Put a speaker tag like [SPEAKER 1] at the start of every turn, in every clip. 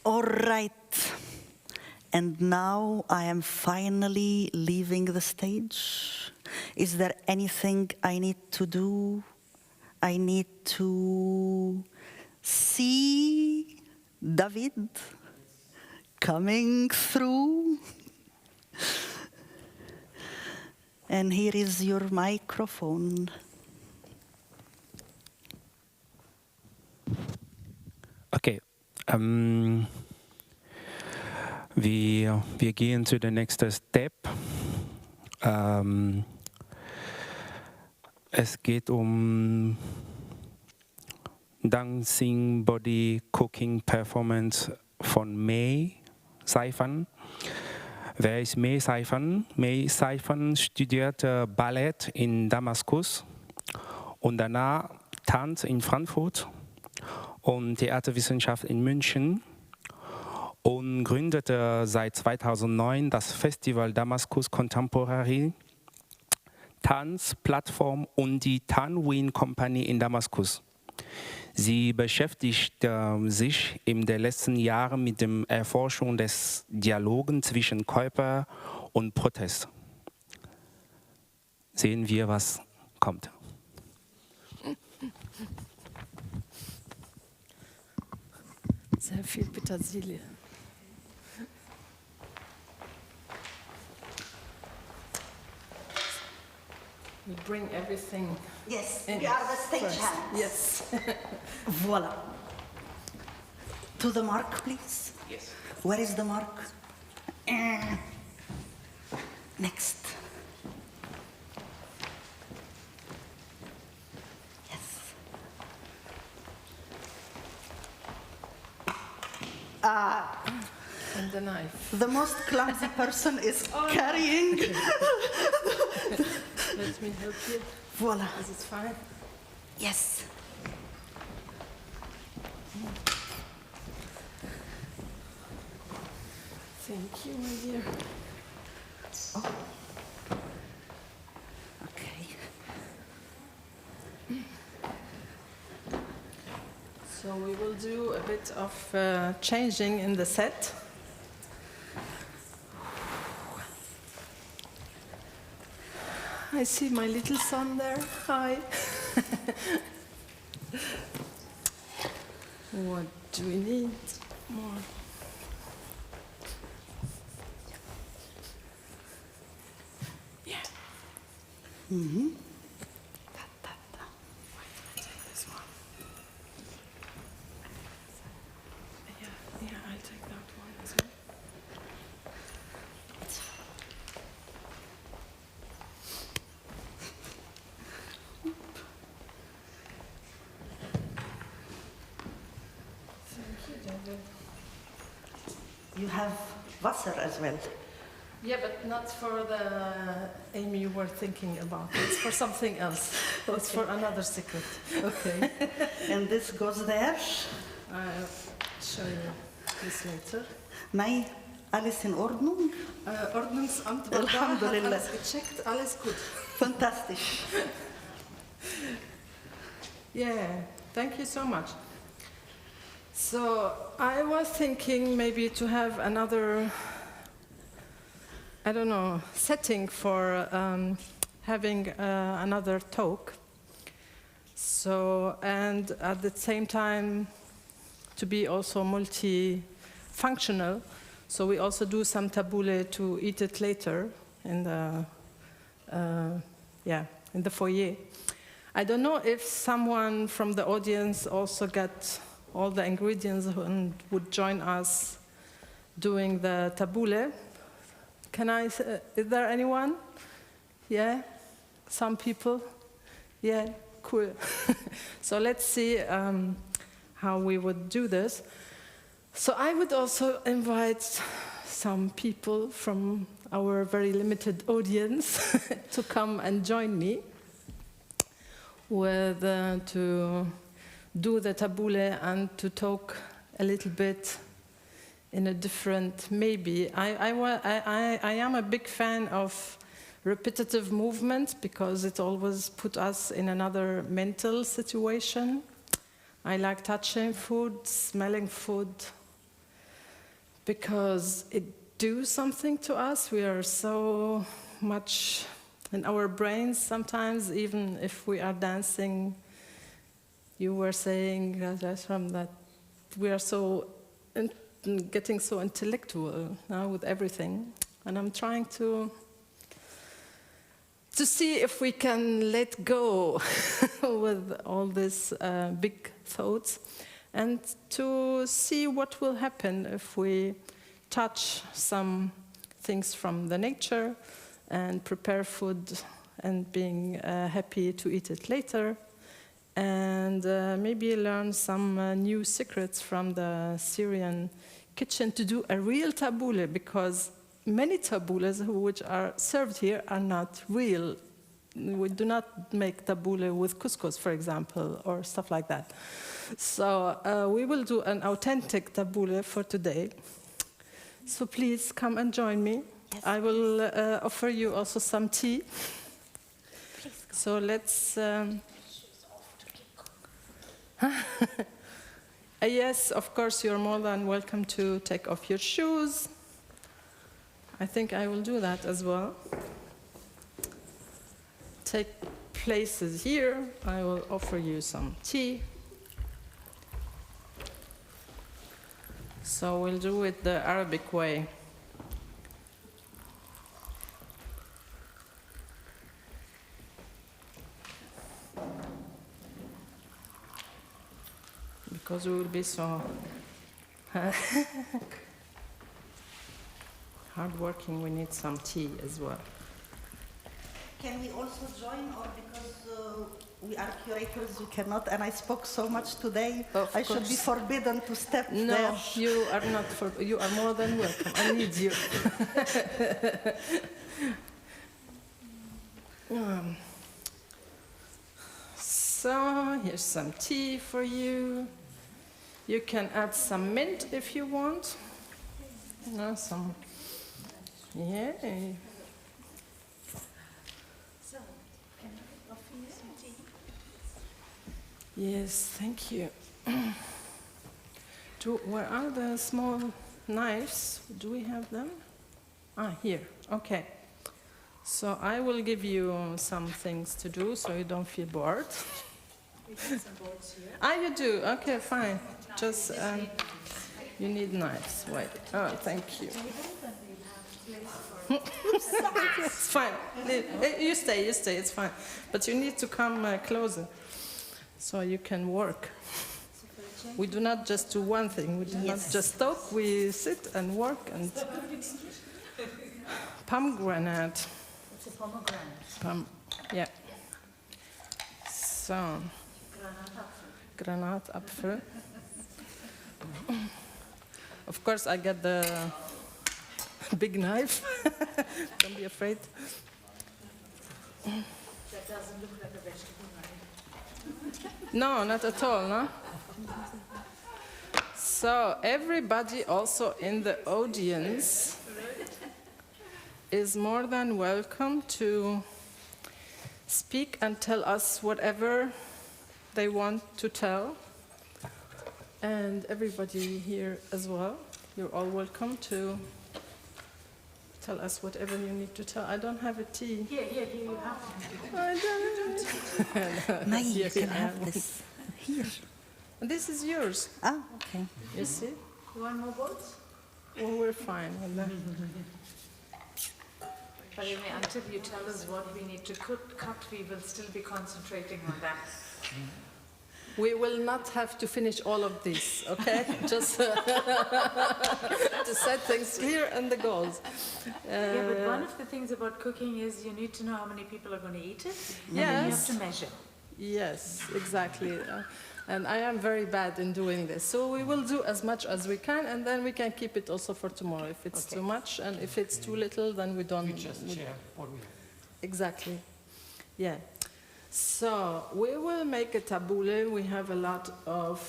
[SPEAKER 1] All right. And now I am finally leaving the stage. Is there anything I need to do? I need to see David coming through. And here is your microphone.
[SPEAKER 2] Okay. Wir gehen zu der nächsten Step. Es geht um Dancing Body Cooking Performance von Mey Seifan. Wer ist Mey Seifan? Mey Seifan studierte Ballett in Damaskus und danach Tanz in Frankfurt und Theaterwissenschaft in München und gründete seit 2009 das Festival Damaskus Contemporary Tanzplattform und die Tanwin Company in Damaskus. Sie beschäftigte sich in den letzten Jahren mit der Erforschung des Dialogen zwischen Körper und Protest. Sehen wir, was kommt.
[SPEAKER 3] Sehr viel Petersilie. We bring everything.
[SPEAKER 1] Yes, we are the stage hands.
[SPEAKER 3] Yes.
[SPEAKER 1] Voila. To the mark, please.
[SPEAKER 2] Yes.
[SPEAKER 1] Where is the mark? Next. Yes.
[SPEAKER 3] And the knife.
[SPEAKER 1] The most clumsy person is carrying.
[SPEAKER 3] Let me help you.
[SPEAKER 1] Voila.
[SPEAKER 3] Is it fine?
[SPEAKER 1] Yes.
[SPEAKER 3] Thank you, my dear.
[SPEAKER 1] Oh. Okay.
[SPEAKER 3] So we will do a bit of changing in the set. I see my little son there. Hi. What do we need more? Yeah.
[SPEAKER 1] Mm-hmm.
[SPEAKER 3] This one. Yeah, I'll take that one as well.
[SPEAKER 1] You have Wasser as well.
[SPEAKER 3] Yeah, but not for the Amy you were thinking about. It's for something else.
[SPEAKER 1] Okay.
[SPEAKER 3] It's for another secret.
[SPEAKER 1] Okay. And this goes there.
[SPEAKER 3] I'll show you this later.
[SPEAKER 1] Mey, alles in Ordnung?
[SPEAKER 3] Ordnungsamt war da, hat
[SPEAKER 1] Alhamdulillah.
[SPEAKER 3] alles gecheckt, alles gut.
[SPEAKER 1] Fantastisch.
[SPEAKER 3] Yeah, thank you so much. So I was thinking maybe to have another, I don't know, setting for having another talk. So, and at the same time to be also multifunctional. So we also do some tabbouleh to eat it later in the, in the foyer. I don't know if someone from the audience also got all the ingredients and would join us doing the tabbouleh. Can I, is there anyone? Yeah? Some people? Yeah, cool. So let's see how we would do this. So I would also invite some people from our very limited audience to come and join me with to do the tabbouleh and to talk a little bit in a different, maybe. I am a big fan of repetitive movement because it always put us in another mental situation. I like touching food, smelling food, because it do something to us. We are so much in our brains sometimes, even if we are dancing. You were saying, Rajashram, that we are so getting so intellectual now with everything, and I'm trying to see if we can let go with all these big thoughts, and to see what will happen if we touch some things from the nature and prepare food and being happy to eat it later, and maybe learn some new secrets from the Syrian kitchen to do a real tabbouleh, because many tabboules which are served here are not real. We do not make tabbouleh with couscous, for example, or stuff like that. So we will do an authentic tabbouleh for today. So please come and join me.
[SPEAKER 1] Yes.
[SPEAKER 3] I will offer you also some tea. So let's... yes, of course, you're more than welcome to take off your shoes. I think I will do that as well. Take places here. I will offer you some tea. So we'll do it the Arabic way. Because we will be so hardworking, we need some tea as well.
[SPEAKER 1] Can we also join, or because we are curators, we cannot, and I spoke so much today,
[SPEAKER 3] Of
[SPEAKER 1] I should be
[SPEAKER 3] course.
[SPEAKER 1] forbidden to step there.
[SPEAKER 3] No, you are not. You are more than welcome. I need you. So here's some tea for you. You can add some mint if you want. No, some. Yay.
[SPEAKER 4] So, can I offer you some tea?
[SPEAKER 3] Yes, thank you. Where are the small knives? Do we have them? Ah, here. Okay. So I will give you some things to do so you don't feel bored.
[SPEAKER 4] We have some boards here.
[SPEAKER 3] Ah, you do? Okay, fine. Just, you need knives. Wait. Oh, thank you. It's fine. You stay, it's fine. But you need to come closer so you can work. We do not just do one thing. We do not just talk. We sit and work and... Pomegranate.
[SPEAKER 4] It's a pomegranate.
[SPEAKER 3] Yeah. So... Granatapfel. Of course, I get the big knife. Don't be afraid.
[SPEAKER 4] That doesn't look like a vegetable knife.
[SPEAKER 3] No, not at all, no? So everybody also in the audience is more than welcome to speak and tell us whatever they want to tell. And everybody here as well, you're all welcome to tell us whatever you need to tell. I don't have a tea.
[SPEAKER 4] Here you have
[SPEAKER 3] I don't.
[SPEAKER 1] Mey, you
[SPEAKER 3] Here
[SPEAKER 1] can
[SPEAKER 3] I
[SPEAKER 1] have
[SPEAKER 3] have
[SPEAKER 1] this here.
[SPEAKER 3] This is yours.
[SPEAKER 1] Ah, okay.
[SPEAKER 3] You see?
[SPEAKER 4] You want more boards?
[SPEAKER 3] Well, we're fine with that.
[SPEAKER 4] But anyway, until you tell us what we need to cut, we will still be concentrating on that.
[SPEAKER 3] We will not have to finish all of this, okay? Just to set things clear and the goals.
[SPEAKER 4] Yeah, but one of the things about cooking is you need to know how many people are going to eat it, and then you have
[SPEAKER 3] Yes.
[SPEAKER 4] to measure.
[SPEAKER 3] Yes, exactly. And I am very bad in doing this. So we will do as much as we can, and then we can keep it also for tomorrow if it's too much, and if it's too little, then we don't...
[SPEAKER 5] We just share what we have.
[SPEAKER 3] Exactly. Yeah. So we will make a tabbouleh. We have a lot of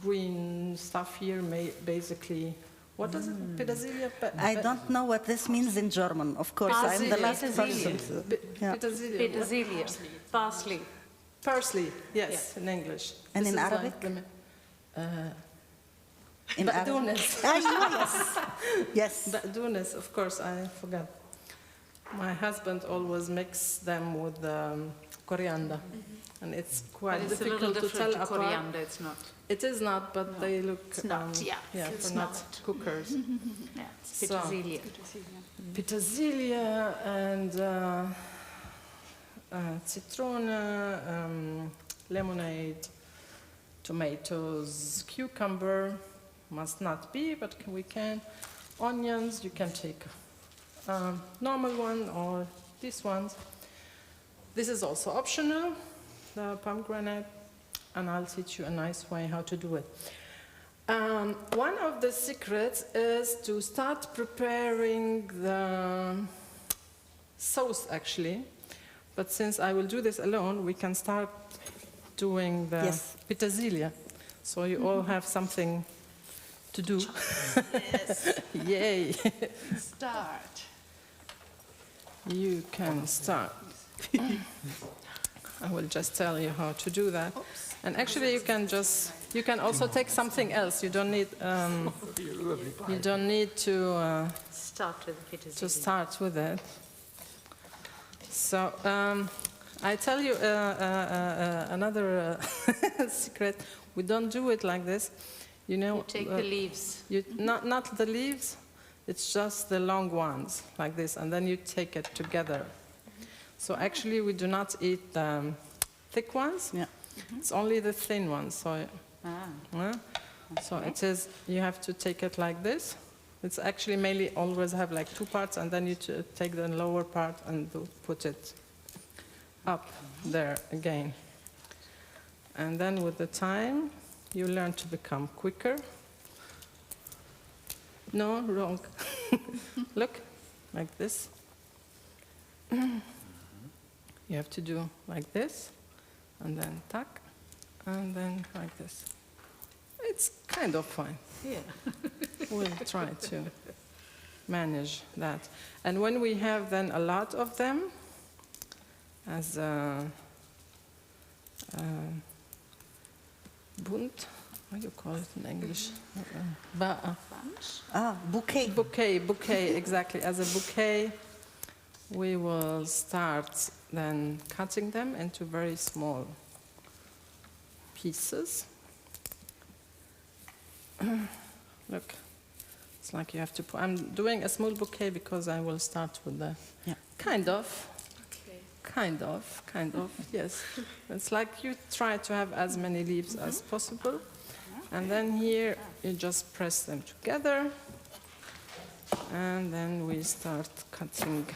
[SPEAKER 3] green stuff here, basically. What is it? Petersilie?
[SPEAKER 1] I don't know what this means in German, of course. I'm the last
[SPEAKER 4] Petersilie.
[SPEAKER 1] person. Yeah.
[SPEAKER 3] Petersilie.
[SPEAKER 4] Petersilie, parsley.
[SPEAKER 3] Parsley, yes, in English.
[SPEAKER 1] And
[SPEAKER 3] This
[SPEAKER 1] in
[SPEAKER 3] is
[SPEAKER 1] Arabic?
[SPEAKER 3] like
[SPEAKER 1] in Arabic?
[SPEAKER 3] Baqdounes.
[SPEAKER 1] Yes.
[SPEAKER 3] Baqdounes, of course, I forgot. My husband always mixes them with coriander, and it's quite
[SPEAKER 4] But it's a
[SPEAKER 3] difficult
[SPEAKER 4] little
[SPEAKER 3] to tell
[SPEAKER 4] different to
[SPEAKER 3] apart.
[SPEAKER 4] coriander, it's not.
[SPEAKER 3] It is not, but they look.
[SPEAKER 4] It's not, yeah. It's
[SPEAKER 3] for not
[SPEAKER 4] not.
[SPEAKER 3] cookers.
[SPEAKER 4] Yeah, it's
[SPEAKER 3] So-
[SPEAKER 4] petersilia.
[SPEAKER 3] Petersilia and citrone, lemonade, tomatoes, cucumber, must not be, but we can. Onions, you can take normal one or these ones. This is also optional, the pomegranate, and I'll teach you a nice way how to do it. One of the secrets is to start preparing the sauce, actually. But since I will do this alone, we can start doing the petersilia. So you all have something to do.
[SPEAKER 1] Yes.
[SPEAKER 3] Yay!
[SPEAKER 1] Start.
[SPEAKER 3] You can start. I will just tell you how to do that. And actually, you can also take something else. You don't need to
[SPEAKER 4] Start with the petersilia.
[SPEAKER 3] to start with it. So I tell you another secret. We don't do it like this. You know,
[SPEAKER 4] You take the leaves.
[SPEAKER 3] not the leaves. It's just the long ones like this, and then you take it together. So actually, we do not eat the thick ones.
[SPEAKER 1] Yeah.
[SPEAKER 3] It's only the thin ones. So.
[SPEAKER 4] Ah.
[SPEAKER 3] So it is, you have to take it like this. It's actually mainly always have like two parts, and then you take the lower part and put it up there again. And then with the time, you learn to become quicker. No, wrong. Look, like this. You have to do like this, and then tuck, and then like this. It's kind of fine.
[SPEAKER 4] Yeah.
[SPEAKER 3] We'll try to manage that. And when we have then a lot of them, as bunt, what do you call it in English?
[SPEAKER 1] Bouquet.
[SPEAKER 3] Bouquet, exactly. As a bouquet, we will start then cutting them into very small pieces. Look, it's like you have to put, I'm doing a small bouquet because I will start with the, kind of, yes. It's like you try to have as many leaves as possible. And then here, you just press them together. And then we start cutting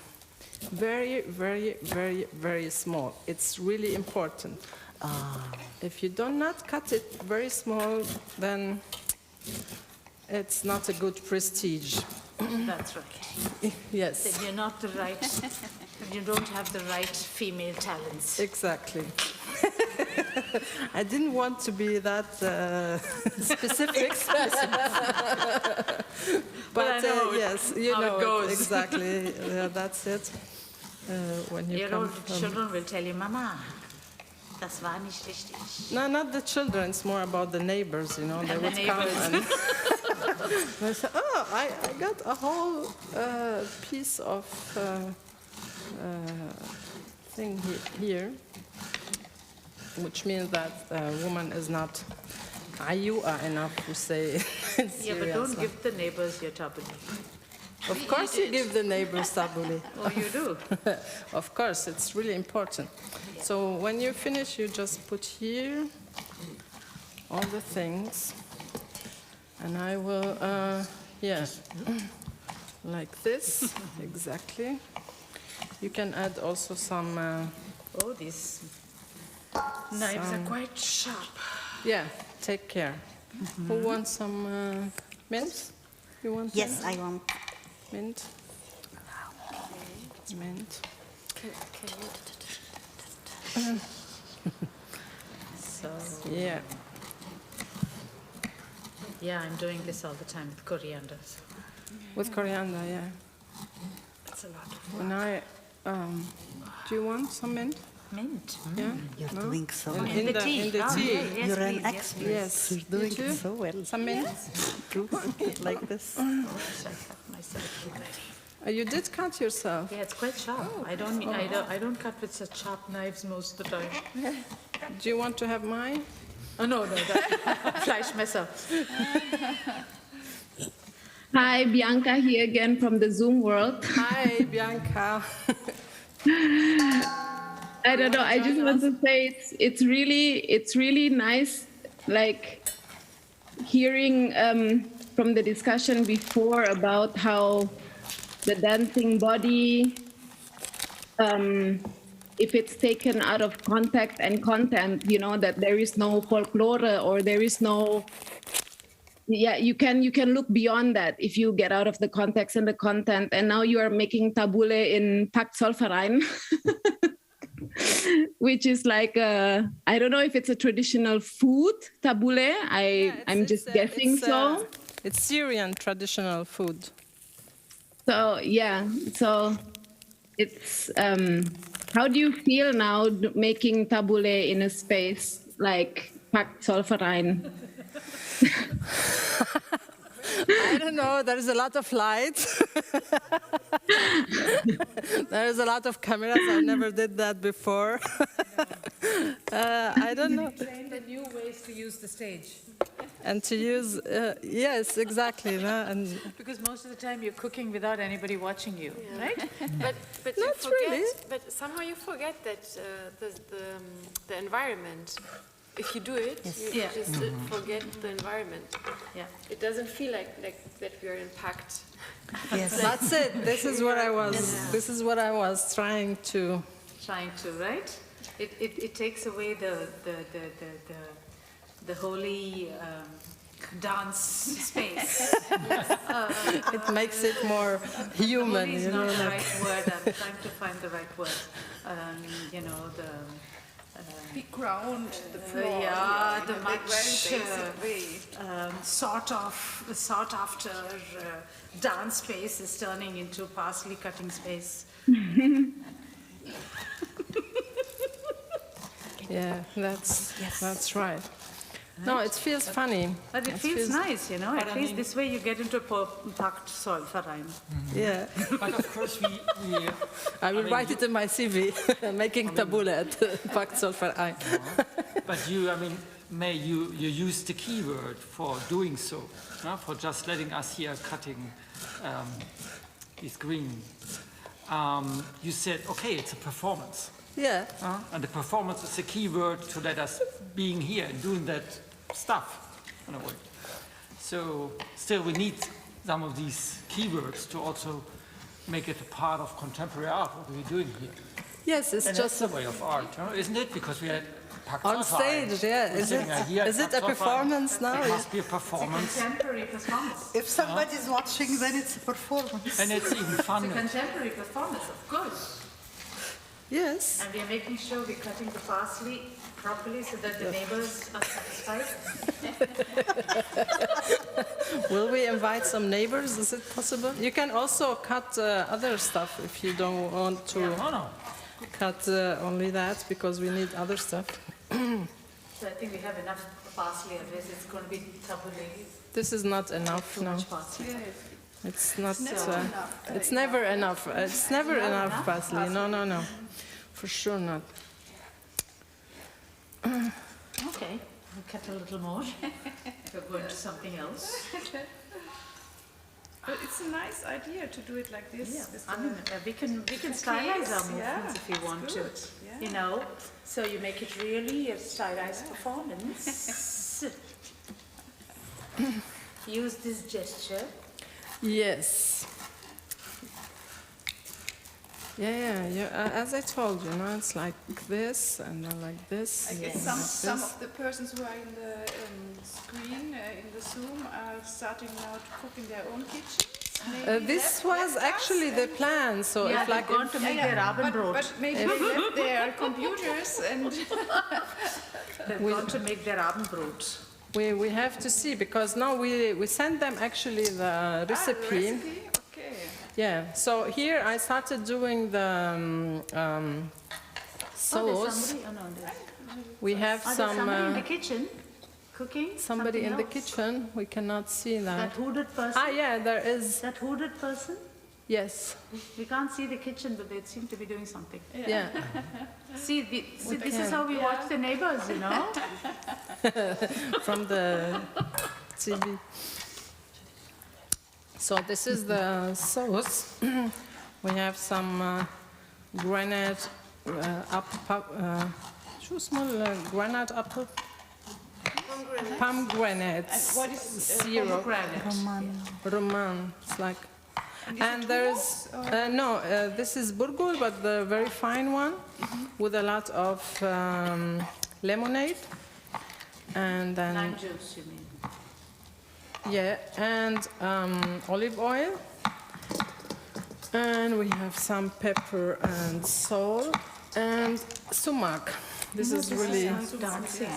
[SPEAKER 3] very, very, very, very small. It's really important. If you do not cut it very small, then it's not a good prestige.
[SPEAKER 4] That's right.
[SPEAKER 3] Yes.
[SPEAKER 4] Then you're not the right, you don't have the right female talents.
[SPEAKER 3] Exactly. I didn't want to be that specific. But
[SPEAKER 4] I know
[SPEAKER 3] yes, you
[SPEAKER 4] how
[SPEAKER 3] know
[SPEAKER 4] it goes.
[SPEAKER 3] exactly. That's it. When you
[SPEAKER 4] Your
[SPEAKER 3] come
[SPEAKER 4] old
[SPEAKER 3] from...
[SPEAKER 4] children will tell you, Mama, das war nicht richtig.
[SPEAKER 3] No, not the children. It's more about the neighbors, you know. They
[SPEAKER 4] And the
[SPEAKER 3] would come
[SPEAKER 4] neighbors.
[SPEAKER 3] and they say, "Oh, I got a whole piece of thing here," which means that a woman is not ayua enough to say.
[SPEAKER 4] Yeah, but don't give the neighbors your tabbouleh.
[SPEAKER 3] Of course, you give the neighbors tabbouleh.
[SPEAKER 4] Oh, you do?
[SPEAKER 3] Of course, it's really important. So when you finish, you just put here all the things, and I will, like this, exactly. You can add also some.
[SPEAKER 4] Oh, these knives are quite sharp.
[SPEAKER 3] Yeah, take care. Who wants some mint? You want?
[SPEAKER 1] Yes,
[SPEAKER 3] that?
[SPEAKER 1] I want.
[SPEAKER 3] Mint. Mint.
[SPEAKER 4] So,
[SPEAKER 3] Yeah.
[SPEAKER 4] yeah, I'm doing this all the time with coriander. So
[SPEAKER 3] With coriander, yeah.
[SPEAKER 4] it's a lot of
[SPEAKER 3] When I, do you want some mint?
[SPEAKER 4] Mint.
[SPEAKER 3] Yeah.
[SPEAKER 1] You're doing so well.
[SPEAKER 3] In the tea.
[SPEAKER 4] Oh,
[SPEAKER 3] tea.
[SPEAKER 4] yeah, yes,
[SPEAKER 1] You're an
[SPEAKER 4] please, yes,
[SPEAKER 1] expert.
[SPEAKER 3] Yes.
[SPEAKER 1] You're doing
[SPEAKER 3] You too?
[SPEAKER 1] so well.
[SPEAKER 3] Some mint?
[SPEAKER 1] Like this.
[SPEAKER 4] I cut myself already.
[SPEAKER 3] You did cut yourself.
[SPEAKER 4] Yeah, it's quite sharp. I don't cut with such sharp knives most of the time.
[SPEAKER 3] Do you want to have mine?
[SPEAKER 4] Oh no, Fleischmesser.
[SPEAKER 5] Hi, Bianca here again from the Zoom world.
[SPEAKER 3] Hi, Bianca.
[SPEAKER 5] I don't know. I just want to say it's really nice, like hearing from the discussion before about how the dancing body, if it's taken out of context and content, you know, that there is no folklore or there is no. Yeah, you can look beyond that if you get out of the context and the content. And now you are making tabule in Pakt Zollverein, which is like I don't know if it's a traditional food tabule. I'm just guessing so.
[SPEAKER 3] It's Syrian traditional food.
[SPEAKER 5] So yeah, so it's how do you feel now making tabule in a space like Pakt Zollverein?
[SPEAKER 3] I don't know, there is a lot of light. There is a lot of cameras, I never did that before. I don't know.
[SPEAKER 4] Train the new ways to use the stage.
[SPEAKER 3] And to use, yes, exactly. No? And
[SPEAKER 4] Because most of the time you're cooking without anybody watching you, right?
[SPEAKER 6] But you
[SPEAKER 3] Not
[SPEAKER 6] forget.
[SPEAKER 3] really.
[SPEAKER 6] But somehow you forget that the environment. If you do it, you
[SPEAKER 4] Yeah.
[SPEAKER 6] just forget the environment.
[SPEAKER 4] Yeah.
[SPEAKER 6] It doesn't feel like that we are in pact.
[SPEAKER 1] Yes.
[SPEAKER 3] that's it. This is what I was. This is what I was trying to.
[SPEAKER 4] Right? It takes away the holy dance space.
[SPEAKER 3] It makes it more human.
[SPEAKER 4] Holy is
[SPEAKER 3] You know,
[SPEAKER 4] not the
[SPEAKER 3] like,
[SPEAKER 4] right word. I'm trying to find the right word. You know, the
[SPEAKER 7] big ground, the floor.
[SPEAKER 4] yeah, the
[SPEAKER 7] in a
[SPEAKER 4] much
[SPEAKER 7] very basic way.
[SPEAKER 4] sought after dance space is turning into parsley cutting space.
[SPEAKER 3] yeah, that's right. No, it feels funny.
[SPEAKER 4] But it feels nice, you know. At least this way you get into Pakt Zollverein.
[SPEAKER 3] Yeah,
[SPEAKER 8] But of course, we
[SPEAKER 3] I will write it in my CV. Making tabule at Pakt Zollverein.
[SPEAKER 8] but May, you used the keyword for doing so, for just letting us here cutting this green. You said, okay, it's a performance.
[SPEAKER 3] Yeah.
[SPEAKER 8] And the performance is the key word to let us being here and doing that stuff, in a way. So still we need some of these keywords to also make it a part of contemporary art, what we're doing here.
[SPEAKER 3] Yes, it's
[SPEAKER 8] And
[SPEAKER 3] just
[SPEAKER 8] that's a way of art, isn't it? Because we had
[SPEAKER 3] on stage. Yeah, is it a performance now?
[SPEAKER 8] It must be a performance.
[SPEAKER 4] Contemporary performance.
[SPEAKER 1] If somebody's watching, then it's a performance.
[SPEAKER 8] And it's even fun.
[SPEAKER 4] Contemporary performance, of course.
[SPEAKER 3] Yes.
[SPEAKER 4] And we are making sure we're cutting the parsley properly so that the neighbors are satisfied.
[SPEAKER 3] Will we invite some neighbors? Is it possible? You can also cut other stuff if you don't want to
[SPEAKER 8] No.
[SPEAKER 3] cut only that, because we need other stuff.
[SPEAKER 4] So I think we have enough parsley, otherwise it's going to be tabule.
[SPEAKER 3] This is not enough.
[SPEAKER 4] Too
[SPEAKER 3] No,
[SPEAKER 4] much parsley.
[SPEAKER 3] it's not.
[SPEAKER 7] Never enough.
[SPEAKER 3] It's never enough. It's never enough parsley. No. For sure not.
[SPEAKER 4] Okay, we'll cut a little more. We're going to something else.
[SPEAKER 7] But it's a nice idea to do it like this. with
[SPEAKER 4] I mean, we can stylize our movements if you want to.
[SPEAKER 7] Yeah.
[SPEAKER 4] You know, so you make it really a stylized performance. Use this gesture.
[SPEAKER 3] Yes. Yeah. As I told you, it's like this and then like this.
[SPEAKER 7] I guess
[SPEAKER 3] and
[SPEAKER 7] some
[SPEAKER 3] like
[SPEAKER 7] of the persons who are in the screen, in the Zoom, are starting now to cook in their own kitchens. Maybe
[SPEAKER 3] this
[SPEAKER 7] left
[SPEAKER 3] was
[SPEAKER 7] us
[SPEAKER 3] actually the
[SPEAKER 7] and-
[SPEAKER 3] plan. So
[SPEAKER 4] Yeah,
[SPEAKER 3] if
[SPEAKER 4] they're
[SPEAKER 3] like
[SPEAKER 4] going to make their Abendbrot.
[SPEAKER 7] But maybe they left their computers and
[SPEAKER 4] They're going to make their Abendbrot.
[SPEAKER 3] we have to see, because now we send them actually the
[SPEAKER 7] the
[SPEAKER 3] recipe.
[SPEAKER 7] recipe. Okay.
[SPEAKER 3] Yeah, so here I started doing the sauce.
[SPEAKER 4] Somebody? Oh, no, there's...
[SPEAKER 3] We have
[SPEAKER 4] There's
[SPEAKER 3] some
[SPEAKER 4] somebody in the kitchen cooking?
[SPEAKER 3] somebody in
[SPEAKER 4] something
[SPEAKER 3] the
[SPEAKER 4] else?
[SPEAKER 3] kitchen. We cannot see
[SPEAKER 4] That
[SPEAKER 3] that.
[SPEAKER 4] hooded person?
[SPEAKER 3] Ah, yeah, there is.
[SPEAKER 4] That hooded person?
[SPEAKER 3] Yes.
[SPEAKER 4] We can't see the kitchen, but they seem to be doing something.
[SPEAKER 3] Yeah.
[SPEAKER 4] See, this is how we watch the neighbors, you know?
[SPEAKER 3] From the TV. So this is the sauce. We have some granite granite apple. Pomegranates.
[SPEAKER 7] What is
[SPEAKER 3] syrup. Roman. It's like. And there's this is burgul, but the very fine one, with a lot of lemonade, and then
[SPEAKER 4] Lime juice, you mean?
[SPEAKER 3] yeah, and olive oil, and we have some pepper and salt and sumac. This is really
[SPEAKER 4] Dancing.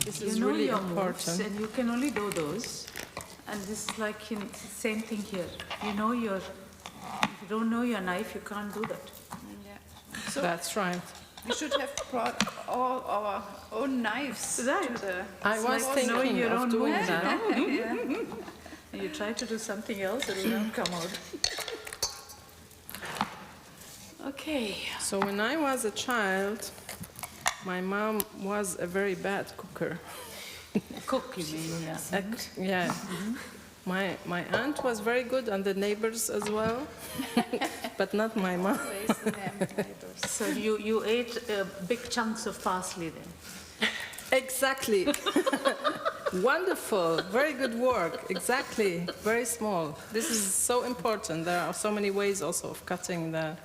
[SPEAKER 3] this
[SPEAKER 4] You
[SPEAKER 3] is
[SPEAKER 4] know
[SPEAKER 3] really
[SPEAKER 4] your moves,
[SPEAKER 3] important.
[SPEAKER 4] and you can only do those. And this is like same thing here. You know if you don't know your knife, you can't do that.
[SPEAKER 7] Yeah. So
[SPEAKER 3] That's right.
[SPEAKER 7] we should have brought all our own knives
[SPEAKER 4] Right.
[SPEAKER 7] to the...
[SPEAKER 3] I was
[SPEAKER 4] like
[SPEAKER 3] thinking
[SPEAKER 4] knowing your
[SPEAKER 3] of
[SPEAKER 4] own
[SPEAKER 3] doing
[SPEAKER 4] moves,
[SPEAKER 3] that.
[SPEAKER 4] And you try to do something else, it will not come out. Okay.
[SPEAKER 3] So when I was a child, my mom was a very bad cooker.
[SPEAKER 4] Cook, you mean, yeah.
[SPEAKER 3] Yeah. My aunt was very good, and the neighbors as well, but not my mom.
[SPEAKER 4] So you ate big chunks of parsley then?
[SPEAKER 3] Exactly. Wonderful. Very good work. Exactly. Very small. This is so important. There are so many ways also of cutting the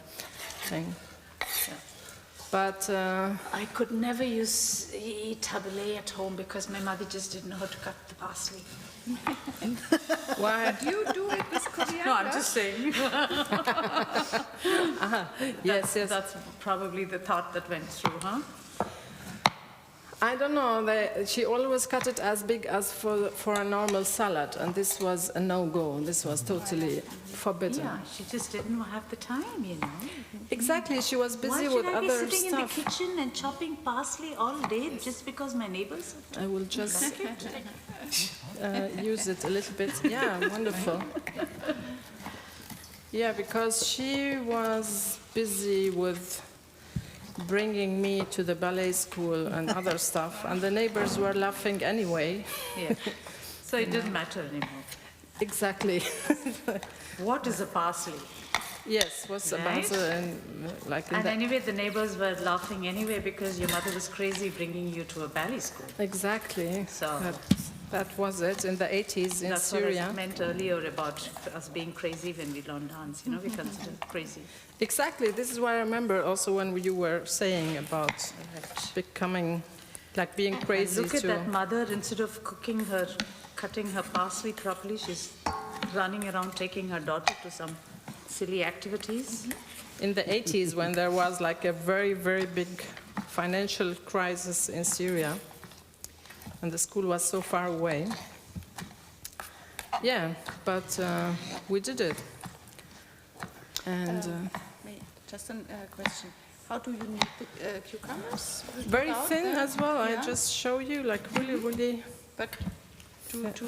[SPEAKER 3] thing. But
[SPEAKER 4] I could never eat tabbouleh at home because my mother just didn't know how to cut the parsley.
[SPEAKER 3] why?
[SPEAKER 7] You do it with coriander.
[SPEAKER 4] No, I'm just saying.
[SPEAKER 3] Yes, yes.
[SPEAKER 4] That's probably the thought that went through, huh?
[SPEAKER 3] I don't know. She always cut it as big as for a normal salad, and this was a no-go. This was totally forbidden.
[SPEAKER 4] Yeah, she just didn't have the time, you know.
[SPEAKER 3] Exactly. She was busy
[SPEAKER 4] Why
[SPEAKER 3] with
[SPEAKER 4] should I be
[SPEAKER 3] other
[SPEAKER 4] sitting in the
[SPEAKER 3] stuff.
[SPEAKER 4] kitchen and chopping parsley all day just because my neighbors?
[SPEAKER 3] I will just use it a little bit. Yeah, wonderful. Yeah, because she was busy with bringing me to the ballet school and other stuff, and the neighbors were laughing anyway.
[SPEAKER 4] Yeah. So it didn't matter anymore.
[SPEAKER 3] Exactly.
[SPEAKER 4] What is a parsley?
[SPEAKER 3] Yes, was about
[SPEAKER 4] Right.
[SPEAKER 3] like in
[SPEAKER 4] And
[SPEAKER 3] the
[SPEAKER 4] anyway, the neighbors were laughing anyway because your mother was crazy bringing you to a ballet school.
[SPEAKER 3] exactly.
[SPEAKER 4] So
[SPEAKER 3] That was it in the 80s in
[SPEAKER 4] that's
[SPEAKER 3] Syria.
[SPEAKER 4] what I meant earlier about us being crazy when we learn dance. You know, we consider crazy.
[SPEAKER 3] Exactly. This is what I remember also when you were saying about becoming, like being crazy
[SPEAKER 4] Look at
[SPEAKER 3] to.
[SPEAKER 4] that mother, instead of cutting her parsley properly, she's running around taking her daughter to some silly activities.
[SPEAKER 3] In the 80s, when there was like a very, very big financial crisis in Syria, and the school was so far away. Yeah, but we did it. And
[SPEAKER 7] Just a question. How do you need the cucumbers?
[SPEAKER 3] very
[SPEAKER 7] Without
[SPEAKER 3] thin
[SPEAKER 7] the-
[SPEAKER 3] as well.
[SPEAKER 7] Yeah.
[SPEAKER 3] I just show you, like really, really.
[SPEAKER 7] But to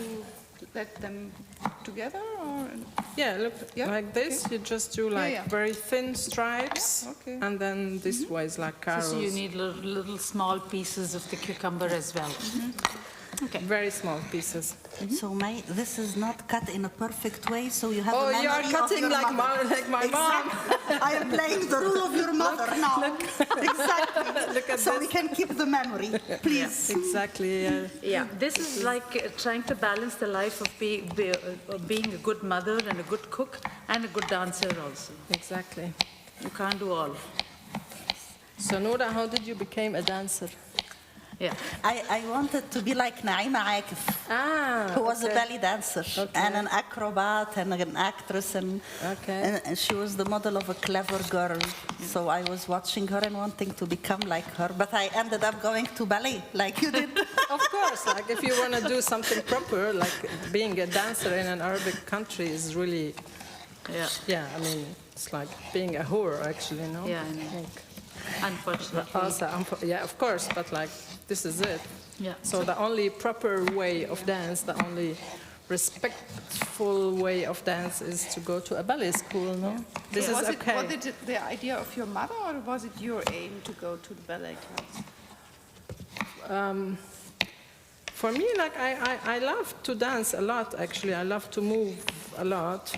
[SPEAKER 7] let them together, or
[SPEAKER 3] Yeah, look,
[SPEAKER 7] Yeah,
[SPEAKER 3] like this. You just do like
[SPEAKER 7] yeah.
[SPEAKER 3] very thin stripes,
[SPEAKER 7] okay.
[SPEAKER 3] and then this way is like carrots.
[SPEAKER 4] So you need little small pieces of the cucumber as well. Okay.
[SPEAKER 3] Very small pieces.
[SPEAKER 1] So Mey, this is not cut in a perfect way, so you have
[SPEAKER 3] Oh,
[SPEAKER 1] a memory
[SPEAKER 3] you are
[SPEAKER 1] of
[SPEAKER 3] cutting
[SPEAKER 1] your
[SPEAKER 3] like
[SPEAKER 1] mother.
[SPEAKER 3] my mom.
[SPEAKER 1] Exactly. I am playing the role of your mother now. Exactly.
[SPEAKER 3] Look at
[SPEAKER 1] So
[SPEAKER 3] this.
[SPEAKER 1] we can keep the memory, please.
[SPEAKER 3] Exactly.
[SPEAKER 4] Yeah, this is like trying to balance the life of being a good mother and a good cook and a good dancer also.
[SPEAKER 3] Exactly.
[SPEAKER 4] You can't do all.
[SPEAKER 3] So Nora, how did you become a dancer?
[SPEAKER 4] Yeah.
[SPEAKER 1] I wanted to be like Naima Akif, who was a belly dancer and an acrobat and an actress, and she was the model of a clever girl. So I was watching her and wanting to become like her, but I ended up going to ballet like you did.
[SPEAKER 3] Of course, like if you want to do something proper, like being a dancer in an Arabic country is really,
[SPEAKER 4] Yeah.
[SPEAKER 3] yeah, I mean, it's like being a whore actually, no?
[SPEAKER 4] Yeah, I know.
[SPEAKER 3] Like,
[SPEAKER 4] Unfortunately.
[SPEAKER 3] Also, yeah, of course, but like, this is it.
[SPEAKER 4] Yeah.
[SPEAKER 3] So the only proper way of dance, the only respectful way of dance is to go to a ballet school, no? This is okay.
[SPEAKER 7] Was it the idea of your mother, or was it your aim to go to the ballet class?
[SPEAKER 3] For me, like, I love to dance a lot, actually. I love to move a lot.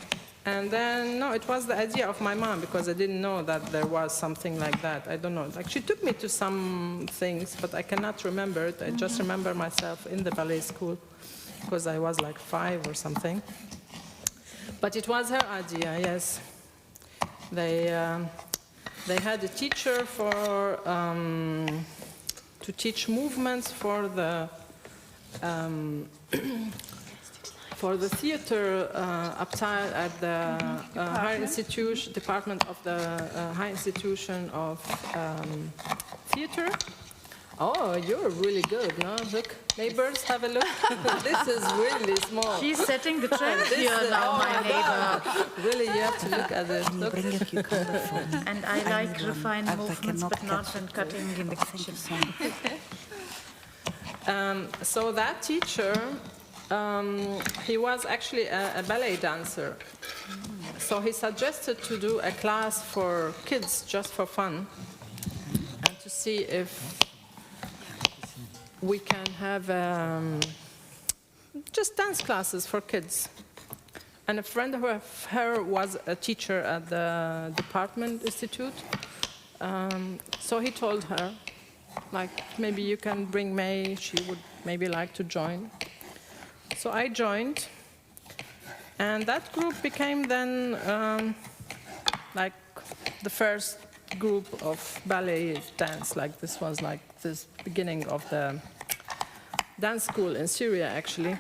[SPEAKER 3] And then, no, it was the idea of my mom, because I didn't know that there was something like that. I don't know. Like, she took me to some things, but I cannot remember it. I just remember myself in the ballet school, because I was like 5 or something. But it was her idea, yes. They had a teacher for to teach movements for the theater Abteil at the higher institution department of the high institution of theater. Oh, you're really good, no? Look, neighbors, have a look. This is really small.
[SPEAKER 4] She's setting the trend here now, my neighbor.
[SPEAKER 3] Really, you have to look at it. Look.
[SPEAKER 4] And I like refined movements, but not when cutting in the kitchen.
[SPEAKER 3] So that teacher, he was actually a ballet dancer. So he suggested to do a class for kids, just for fun, and to see if we can have just dance classes for kids. And a friend of her was a teacher at the Department Institute. So he told her, like, maybe you can bring Mey, she would maybe like to join. So I joined, and that group became then like the first group of ballet dance. Like, this was like this beginning of the dance school in Syria, actually.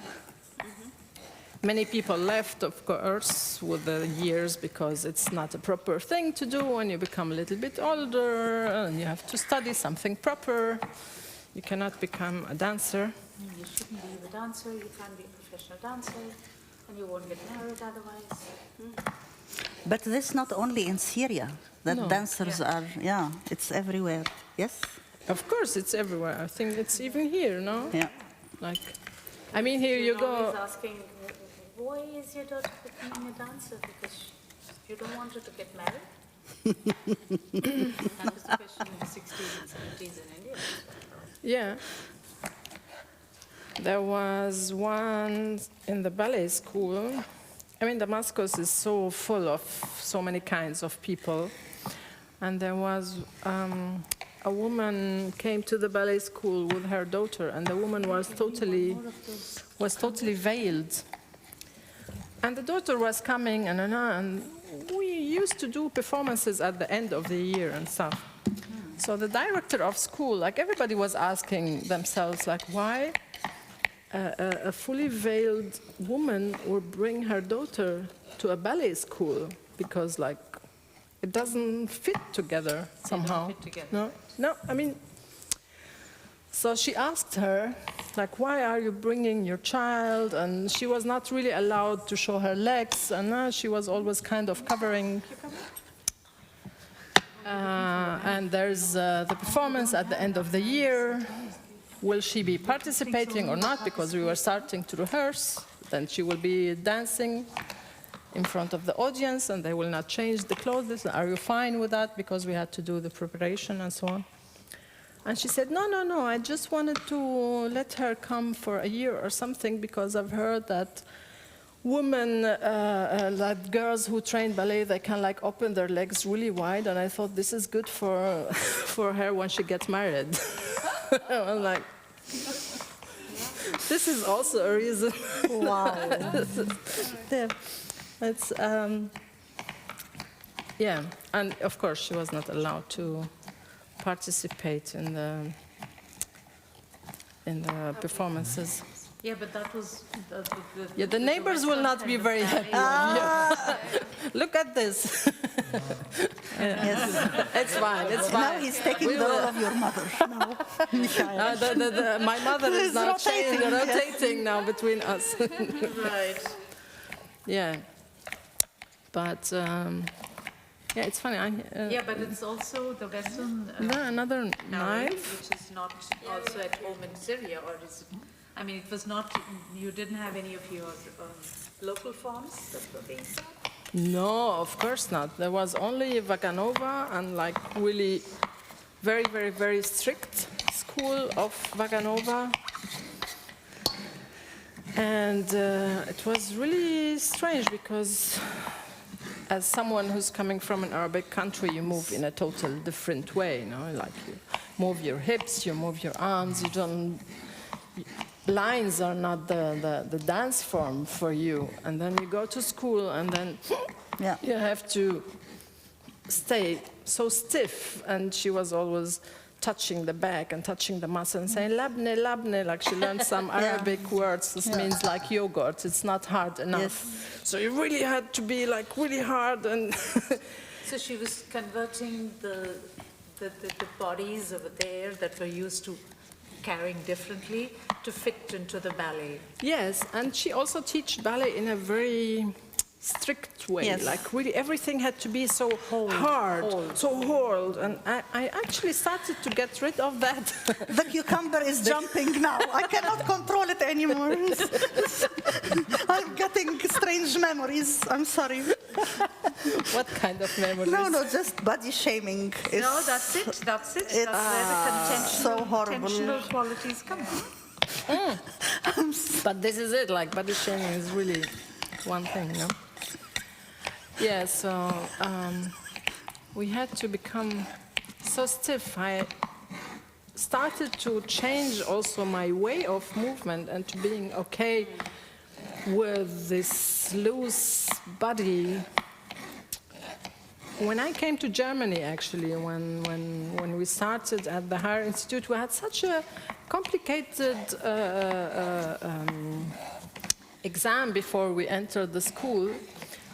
[SPEAKER 3] Many people left, of course, with the years, because it's not a proper thing to do when you become a little bit older and you have to study something proper. You cannot become a dancer.
[SPEAKER 4] You shouldn't be a dancer, you can't be a professional dancer, and you won't get married otherwise.
[SPEAKER 1] But this is not only in Syria that dancers are, it's everywhere, yes?
[SPEAKER 3] Of course, it's everywhere. I think it's even here, no?
[SPEAKER 1] Yeah.
[SPEAKER 3] Like, I mean, here you go.
[SPEAKER 4] Always asking, why is your daughter becoming a dancer? Because you don't want her to get married? That was the question in the 60s and 70s in India.
[SPEAKER 3] Yeah. There was one in the ballet school. I mean, Damascus is so full of so many kinds of people. And there was a woman came to the ballet school with her daughter, and the woman was totally veiled. And the daughter was coming, and we used to do performances at the end of the year and stuff. So the director of school, like, everybody was asking themselves, like, why a fully veiled woman would bring her daughter to a ballet school? Because, like, it doesn't fit together somehow.
[SPEAKER 4] Fit together.
[SPEAKER 3] No, I mean, so she asked her, like, why are you bringing your child? And she was not really allowed to show her legs, and she was always kind of covering. And there's the performance at the end of the year. Will she be participating or not? Because we were starting to rehearse. Then she will be dancing in front of the audience, and they will not change the clothes. Are you fine with that? Because we had to do the preparation and so on. And she said, no, I just wanted to let her come for a year or something, because I've heard that women, like girls who train ballet, they can, like, open their legs really wide, and I thought this is good for her when she gets married. I'm like, this is also a reason.
[SPEAKER 1] Wow.
[SPEAKER 3] It's, yeah, and of course she was not allowed to participate in the performances.
[SPEAKER 4] Yeah, but that was...
[SPEAKER 3] The neighbors will not be very happy. Look at this.
[SPEAKER 1] Yes.
[SPEAKER 3] It's fine, it's fine.
[SPEAKER 1] Now he's taking the role of your mother. No.
[SPEAKER 3] My mother is now rotating now between us.
[SPEAKER 4] Right.
[SPEAKER 3] Yeah. But Yeah, it's funny.
[SPEAKER 4] Yeah, but it's also the Western
[SPEAKER 3] another
[SPEAKER 4] Arabic,
[SPEAKER 3] knife.
[SPEAKER 4] which is not also at home in Syria, or is it? I mean, it was not. You didn't have any of your local forms that were being taught?
[SPEAKER 3] No, of course not. There was only Vaganova and like really very, very, very strict school of Vaganova. And it was really strange because as someone who's coming from an Arabic country, you move in a total different way, you know, like you move your hips, you move your arms, you don't, lines are not the dance form for you. And then you go to school and then you have to stay so stiff. And she was always touching the back and touching the muscle and saying labne, labne, like she learned some Arabic words. This means like yogurt. It's not hard enough.
[SPEAKER 1] Yes.
[SPEAKER 3] So you really had to be like really hard. And
[SPEAKER 4] So she was converting the bodies over there that were used to carrying differently to fit into the ballet.
[SPEAKER 3] yes, and she also teach ballet in a very strict way.
[SPEAKER 1] Yes.
[SPEAKER 3] Like really everything had to be so hard, so hold. And I actually started to get rid of that.
[SPEAKER 1] The cucumber is jumping now. I cannot control it anymore. I'm getting strange memories. I'm sorry.
[SPEAKER 3] What kind of memories?
[SPEAKER 1] No, just body shaming.
[SPEAKER 4] No, that's it. That's where the
[SPEAKER 1] so horrible.
[SPEAKER 4] intentional qualities come from.
[SPEAKER 3] But this is it, like body shaming is really one thing, you know? Yeah, so we had to become so stiff. I started to change also my way of movement and to being okay with this loose body. When I came to Germany, actually, when we started at the Higher Institute, we had such a complicated exam before we entered the school,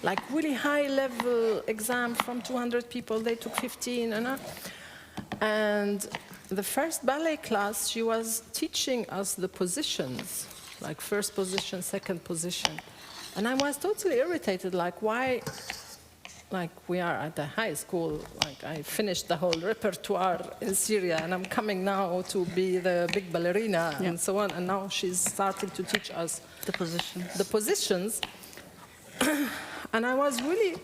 [SPEAKER 3] like really high-level exam from 200 people. They took 15, and the first ballet class, she was teaching us the positions, like first position, second position, and I was totally irritated, like why. Like we are at a high school, like I finished the whole repertoire in Syria and I'm coming now to be the big ballerina and so on, and now she's starting to teach us the positions. And I was really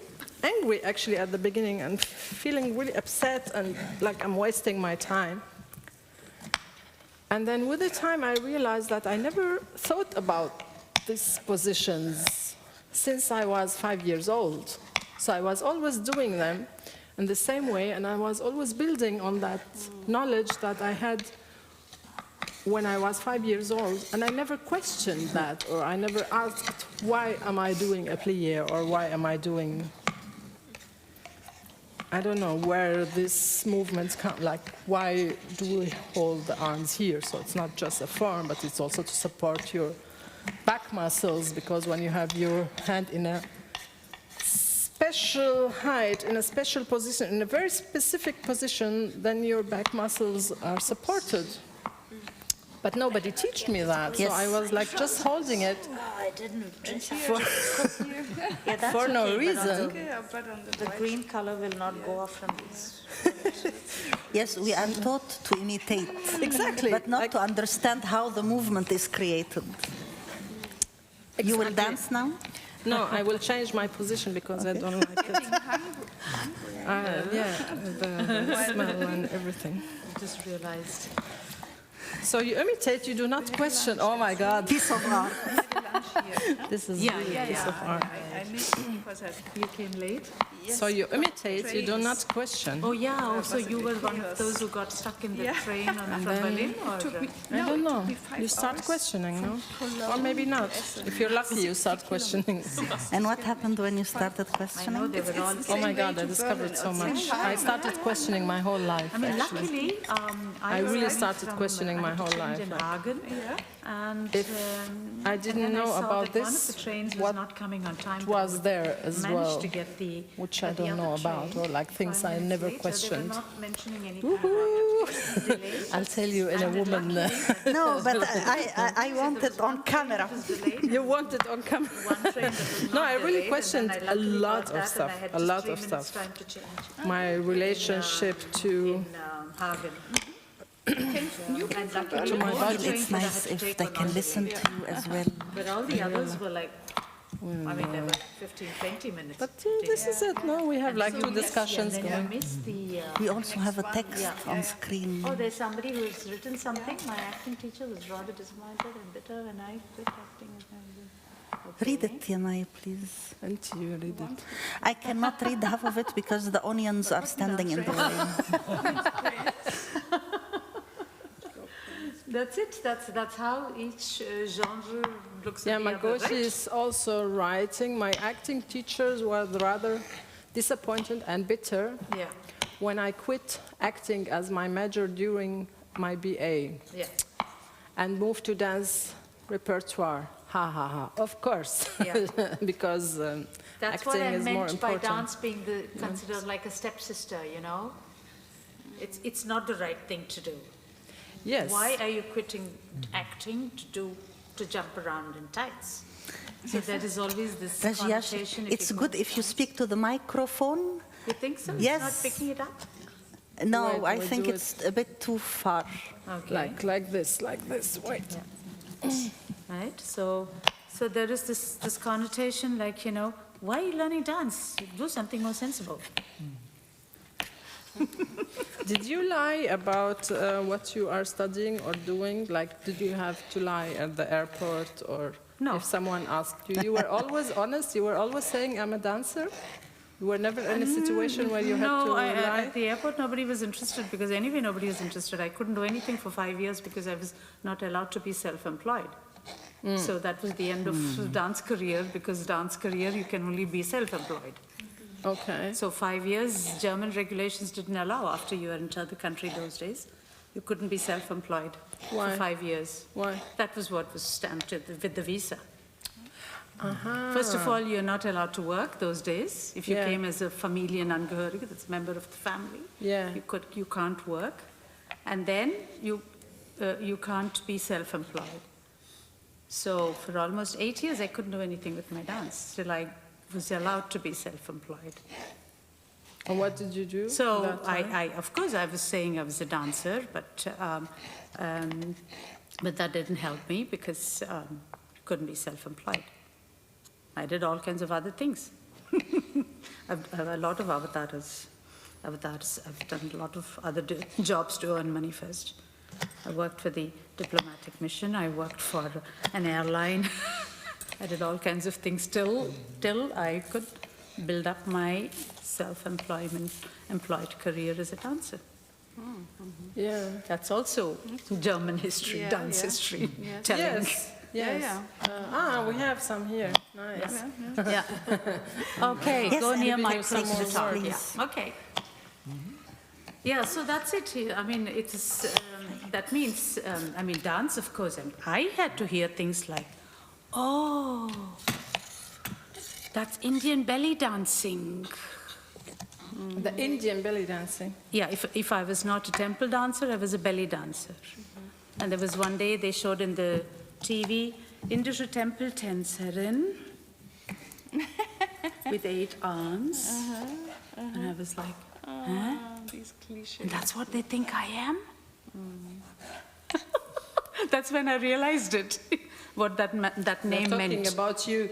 [SPEAKER 3] angry actually at the beginning and feeling really upset and like I'm wasting my time. And then with the time I realized that I never thought about these positions since I was 5 years old. So I was always doing them in the same way, and I was always building on that knowledge that I had when I was 5 years old, and I never questioned that, or I never asked, why am I doing a plie, or why am I doing, I don't know, where these movements come, like why do we hold the arms here? So it's not just a form, but it's also to support your back muscles, because when you have your hand in a special height, in a special position, in a very specific position, then your back muscles are supported. But nobody taught me that, so I was like just holding it for no reason.
[SPEAKER 1] The green color will not go off from this. Yes, we are taught to imitate.
[SPEAKER 3] Exactly.
[SPEAKER 1] But not to understand how the movement is created. You will dance now?
[SPEAKER 3] No, I will change my position because I don't like it. The smell and everything.
[SPEAKER 4] I just realized.
[SPEAKER 3] So you imitate, you do not question. Oh my God.
[SPEAKER 1] Piece of art.
[SPEAKER 3] This is really a piece of art.
[SPEAKER 7] I missed because
[SPEAKER 4] You came late?
[SPEAKER 3] So you imitate, you do not question.
[SPEAKER 4] Oh yeah, so you were one of those who got stuck in the train from Berlin? Or?
[SPEAKER 3] I don't know. You start questioning, no? Or maybe not. If you're lucky, you start questioning.
[SPEAKER 1] And what happened when you started
[SPEAKER 4] I know
[SPEAKER 1] questioning?
[SPEAKER 4] they were all...
[SPEAKER 3] Oh my God, I discovered so much. I started questioning my whole life,
[SPEAKER 4] I mean,
[SPEAKER 3] actually.
[SPEAKER 4] luckily,
[SPEAKER 3] I
[SPEAKER 4] was
[SPEAKER 3] really
[SPEAKER 4] coming
[SPEAKER 3] started
[SPEAKER 4] from,
[SPEAKER 3] questioning my whole
[SPEAKER 4] I had to change
[SPEAKER 3] life.
[SPEAKER 4] in Hagen, and
[SPEAKER 3] If I didn't
[SPEAKER 4] and then
[SPEAKER 3] know
[SPEAKER 4] I saw
[SPEAKER 3] about
[SPEAKER 4] that one of
[SPEAKER 3] this,
[SPEAKER 4] the trains was
[SPEAKER 3] what
[SPEAKER 4] not coming on time.
[SPEAKER 3] was there there as
[SPEAKER 4] managed
[SPEAKER 3] well,
[SPEAKER 4] to get the
[SPEAKER 3] which I
[SPEAKER 4] the
[SPEAKER 3] don't know
[SPEAKER 4] other
[SPEAKER 3] about,
[SPEAKER 4] train
[SPEAKER 3] or like things
[SPEAKER 4] 5
[SPEAKER 3] I
[SPEAKER 4] minutes
[SPEAKER 3] never
[SPEAKER 4] later.
[SPEAKER 3] questioned.
[SPEAKER 4] They were not mentioning any kind of delays.
[SPEAKER 3] I'll tell you in a woman.
[SPEAKER 1] No, but I want it on camera.
[SPEAKER 3] You want it on camera.
[SPEAKER 4] One train that was
[SPEAKER 3] No,
[SPEAKER 4] not
[SPEAKER 3] I really
[SPEAKER 4] delayed,
[SPEAKER 3] questioned
[SPEAKER 4] and then I
[SPEAKER 3] a
[SPEAKER 4] luckily
[SPEAKER 3] lot
[SPEAKER 4] got
[SPEAKER 3] of
[SPEAKER 4] that, and
[SPEAKER 3] stuff,
[SPEAKER 4] I had
[SPEAKER 3] a
[SPEAKER 4] just
[SPEAKER 3] lot
[SPEAKER 4] 3
[SPEAKER 3] of
[SPEAKER 4] minutes
[SPEAKER 3] stuff.
[SPEAKER 4] time to change
[SPEAKER 3] My relationship to
[SPEAKER 4] in Hagen.
[SPEAKER 3] To my body.
[SPEAKER 1] It's nice if they can listen to you as well.
[SPEAKER 4] But all the others were like, I mean, they were 15, 20 minutes.
[SPEAKER 3] But this is it. No, we have like two discussions
[SPEAKER 4] And then
[SPEAKER 3] going.
[SPEAKER 4] you miss the...
[SPEAKER 1] We also have a text
[SPEAKER 4] Yeah.
[SPEAKER 1] on screen.
[SPEAKER 4] Oh, there's somebody who's written something. My acting teacher was rather disappointed and bitter when I quit acting.
[SPEAKER 1] Read it, Tianai, please.
[SPEAKER 3] And you read it.
[SPEAKER 1] I cannot read half of it because the onions are standing in the way.
[SPEAKER 4] That's it. That's how each genre looks
[SPEAKER 3] Yeah,
[SPEAKER 4] at the other,
[SPEAKER 3] Magoshi
[SPEAKER 4] right?
[SPEAKER 3] is also writing. My acting teachers were rather disappointed and bitter
[SPEAKER 4] Yeah,
[SPEAKER 3] when I quit acting as my major during my BA
[SPEAKER 4] yeah.
[SPEAKER 3] and moved to dance repertoire. Ha ha ha. Of course,
[SPEAKER 4] Yeah.
[SPEAKER 3] because
[SPEAKER 4] That's what
[SPEAKER 3] acting
[SPEAKER 4] I
[SPEAKER 3] is more
[SPEAKER 4] meant by
[SPEAKER 3] important.
[SPEAKER 4] dance being considered like a stepsister, you know? It's not the right thing to do.
[SPEAKER 3] Yes.
[SPEAKER 4] Why are you quitting acting to jump around in tights? So there is always this
[SPEAKER 1] Rajiash,
[SPEAKER 4] connotation.
[SPEAKER 1] it's good if you speak to the microphone.
[SPEAKER 4] You think so?
[SPEAKER 1] Yes.
[SPEAKER 4] It's not picking it up?
[SPEAKER 1] No,
[SPEAKER 3] Wait,
[SPEAKER 1] I
[SPEAKER 3] we
[SPEAKER 1] think
[SPEAKER 3] do
[SPEAKER 1] it's a bit too far.
[SPEAKER 4] Okay.
[SPEAKER 3] Like this. Wait.
[SPEAKER 4] Right? So there is this connotation like, you know, why are you learning dance? Do something more sensible.
[SPEAKER 3] Did you lie about what you are studying or doing? Like, did you have to lie at the airport, or
[SPEAKER 4] No.
[SPEAKER 3] if someone asked you? You were always honest. You were always saying, "I'm a dancer." You were never in a situation where you had to
[SPEAKER 4] No,
[SPEAKER 3] lie.
[SPEAKER 4] at the airport nobody was interested because anyway nobody was interested. I couldn't do anything for 5 years because I was not allowed to be self-employed. So that was the end of dance career, because dance career you can only be self-employed.
[SPEAKER 3] Okay.
[SPEAKER 4] So 5 years, German regulations didn't allow after you were into the country those days. You couldn't be self-employed
[SPEAKER 3] Why?
[SPEAKER 4] for 5 years.
[SPEAKER 3] Why?
[SPEAKER 4] That was what was stamped with the visa. First of all, you're not allowed to work those days. If you
[SPEAKER 3] Yeah.
[SPEAKER 4] came as a Familienangehörige, that's a member of the family,
[SPEAKER 3] Yeah.
[SPEAKER 4] you can't work. And then you can't be self-employed. So for almost 8 years, I couldn't do anything with my dance till I was allowed to be self-employed.
[SPEAKER 3] And what did you do?
[SPEAKER 4] So
[SPEAKER 3] that time?
[SPEAKER 4] of course, I was saying I was a dancer, but that didn't help me because I couldn't be self-employed. I did all kinds of other things. I've a lot of avatars. I've done a lot of other jobs to earn money first. I worked for the diplomatic mission. I worked for an airline. I did all kinds of things till I could build up my employed career as a dancer.
[SPEAKER 3] Yeah.
[SPEAKER 4] That's also German history,
[SPEAKER 7] Yeah,
[SPEAKER 4] dance
[SPEAKER 7] yeah.
[SPEAKER 4] history,
[SPEAKER 7] Yes.
[SPEAKER 4] telling.
[SPEAKER 3] Yes. Yes.
[SPEAKER 7] Yeah.
[SPEAKER 3] We have some here. Nice.
[SPEAKER 4] Yeah. Okay,
[SPEAKER 1] Yes,
[SPEAKER 4] go
[SPEAKER 1] and
[SPEAKER 4] near
[SPEAKER 3] maybe
[SPEAKER 4] my
[SPEAKER 3] give some
[SPEAKER 4] close to
[SPEAKER 3] more
[SPEAKER 4] talk.
[SPEAKER 1] words.
[SPEAKER 4] Yeah. Okay. Yeah, so that's it. I mean, it is. That means, dance, of course. And I had to hear things like, "Oh, that's Indian belly dancing."
[SPEAKER 3] The Indian belly dancing.
[SPEAKER 4] Yeah, if I was not a temple dancer, I was a belly dancer. And there was one day they showed in the TV, indische Tempeltänzerin with 8 arms. And I was like, huh?
[SPEAKER 7] These cliches.
[SPEAKER 4] And that's what they think I am? That's when I realized it, what that name
[SPEAKER 3] We're talking
[SPEAKER 4] meant.
[SPEAKER 3] about you.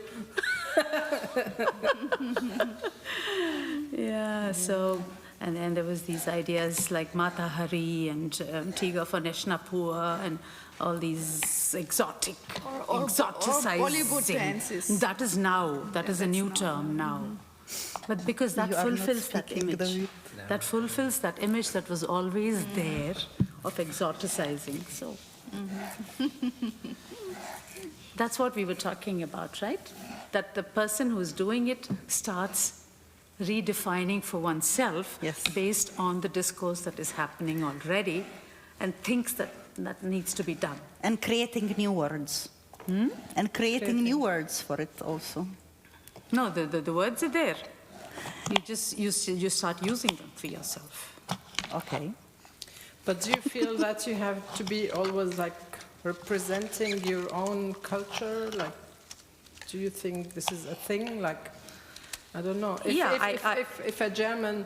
[SPEAKER 4] Yeah, so, and then there was these ideas like Mata Hari and Tiger for Neshnapur and all these exotic,
[SPEAKER 7] Or
[SPEAKER 4] exoticizing.
[SPEAKER 7] Bollywood dances.
[SPEAKER 4] That is now, that is a new term now. But because that
[SPEAKER 1] You are not
[SPEAKER 4] fulfills that
[SPEAKER 1] speaking the
[SPEAKER 4] image. That fulfills that image that was always there of exoticizing, so. That's what we were talking about, right? That the person who's doing it starts redefining for oneself
[SPEAKER 1] Yes.
[SPEAKER 4] based on the discourse that is happening already and thinks that needs to be done.
[SPEAKER 1] And creating new words. And creating new words for it also.
[SPEAKER 4] No, the words are there. You start using them for yourself.
[SPEAKER 1] Okay.
[SPEAKER 3] But do you feel that you have to be always like representing your own culture? Like, do you think this is a thing? Like, I don't know. If a German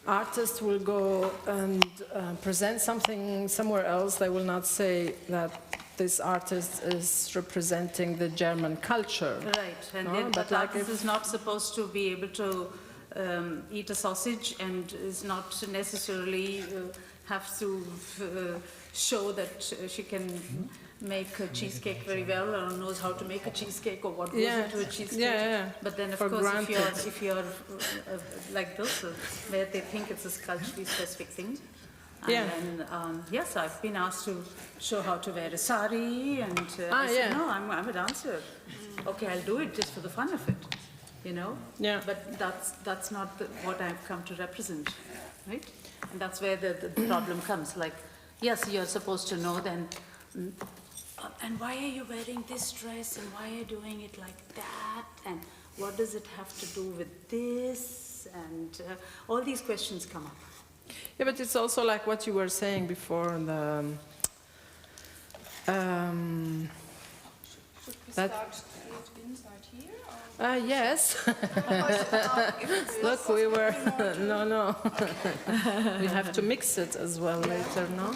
[SPEAKER 3] artist will go and present something somewhere else, they will not say that this artist is representing the German culture.
[SPEAKER 4] Right, and but like artist is not supposed to be able to eat a sausage and is not necessarily have to show that she can make a cheesecake very well or knows how to make a cheesecake or what goes into a cheesecake. But then, of course, if you're like this, where they think it's a culturally specific thing. And then, yes, I've been asked to show how to wear a sari, and I said, no, I'm a dancer. Okay, I'll do it just for the fun of it, you know?
[SPEAKER 3] Yeah.
[SPEAKER 4] But that's not what I've come to represent, right? And that's where the problem comes. Like, yes, you're supposed to know then, and why are you wearing this dress, and why are you doing it like that, and what does it have to do with this, and all these questions come up.
[SPEAKER 3] Yeah, but it's also like what you were saying before,
[SPEAKER 7] Start it inside here?
[SPEAKER 3] Yes. Look, we were, no. We have to mix it as well later, no?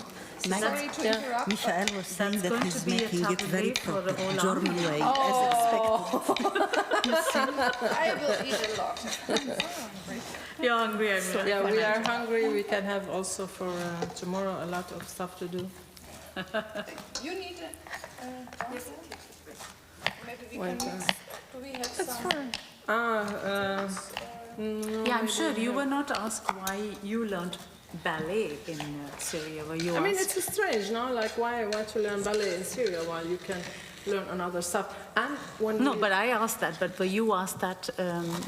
[SPEAKER 7] Sorry to interrupt.
[SPEAKER 1] Michael was saying
[SPEAKER 4] That's
[SPEAKER 1] that he's making it very
[SPEAKER 4] for the whole
[SPEAKER 1] German way, as expected.
[SPEAKER 7] I will eat a lot.
[SPEAKER 4] You're hungry, I'm sure.
[SPEAKER 3] Yeah, we are hungry. We can have also for tomorrow a lot of stuff to do.
[SPEAKER 7] You need a maybe we can mix. Do we have some?
[SPEAKER 3] No,
[SPEAKER 4] Yeah, I'm sure you were not asked why you learned ballet in Syria. Were you
[SPEAKER 3] I mean,
[SPEAKER 4] asked?
[SPEAKER 3] it's strange, no? Like, why to learn ballet in Syria while you can learn another stuff? And when
[SPEAKER 4] No, but I asked that. But were you asked that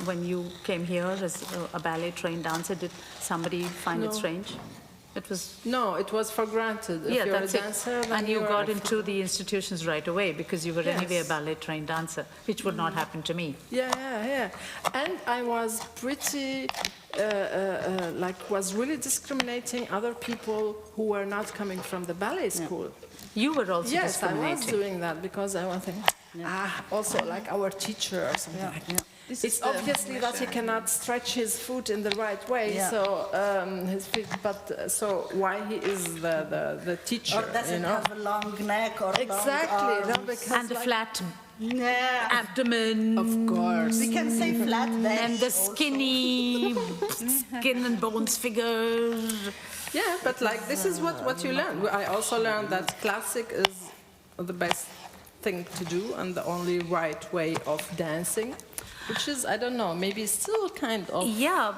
[SPEAKER 4] when you came here as a ballet-trained dancer? Did somebody find it strange? It was.
[SPEAKER 3] No, it was for granted. If you're a dancer, then
[SPEAKER 4] and you
[SPEAKER 3] you're
[SPEAKER 4] got into the institutions right away because you were anyway a ballet-trained dancer, which would not happen to me.
[SPEAKER 3] Yeah. And I was pretty, was really discriminating other people who were not coming from the ballet school.
[SPEAKER 4] You were also
[SPEAKER 3] Yes, I
[SPEAKER 4] discriminating.
[SPEAKER 3] was doing that because I was thinking, also like our teacher or something like that. It's obviously that he cannot stretch his foot in the right way, so his feet. But so why he is the teacher?
[SPEAKER 1] Or doesn't have a long neck or
[SPEAKER 3] exactly,
[SPEAKER 1] long arms.
[SPEAKER 3] no, because
[SPEAKER 4] And the flat abdomen.
[SPEAKER 3] of course.
[SPEAKER 1] We can say flat back.
[SPEAKER 4] And the skinny skin and bones figure.
[SPEAKER 3] Yeah, but like this is what you learn. I also learned that classic is the best thing to do and the only right way of dancing, which is, I don't know, maybe still kind of.
[SPEAKER 4] Yeah.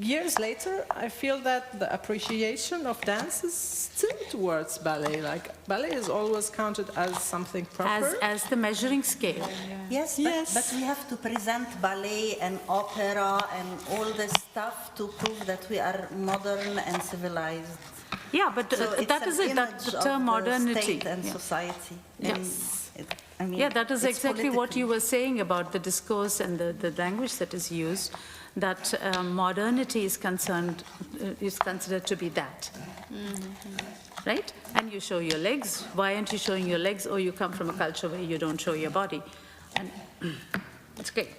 [SPEAKER 3] Years later, I feel that the appreciation of dance is still towards ballet. Like ballet is always counted as something proper.
[SPEAKER 4] As the measuring scale.
[SPEAKER 1] Yes, but we have to present ballet and opera and all this stuff to prove that we are modern and civilized.
[SPEAKER 4] Yeah, but
[SPEAKER 1] So
[SPEAKER 4] that is it. That's the term modernity.
[SPEAKER 1] State and society.
[SPEAKER 4] Yes.
[SPEAKER 1] I mean,
[SPEAKER 4] Yeah, that is
[SPEAKER 1] it's
[SPEAKER 4] exactly what
[SPEAKER 1] political.
[SPEAKER 4] you were saying about the discourse and the language that is used. That modernity is considered to be that, right? And you show your legs. Why aren't you showing your legs? Or you come from a culture where you don't show your body, and it's great.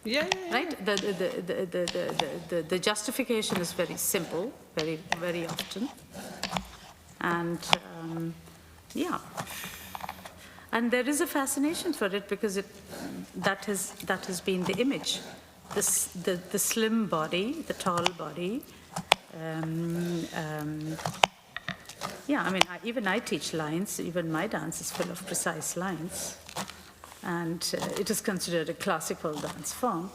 [SPEAKER 3] Yeah.
[SPEAKER 4] Right? The justification is very simple, very, very often. And and there is a fascination for it because that has been the image. The slim body, the tall body. I mean, even I teach lines. Even my dance is full of precise lines. And it is considered a classical dance form.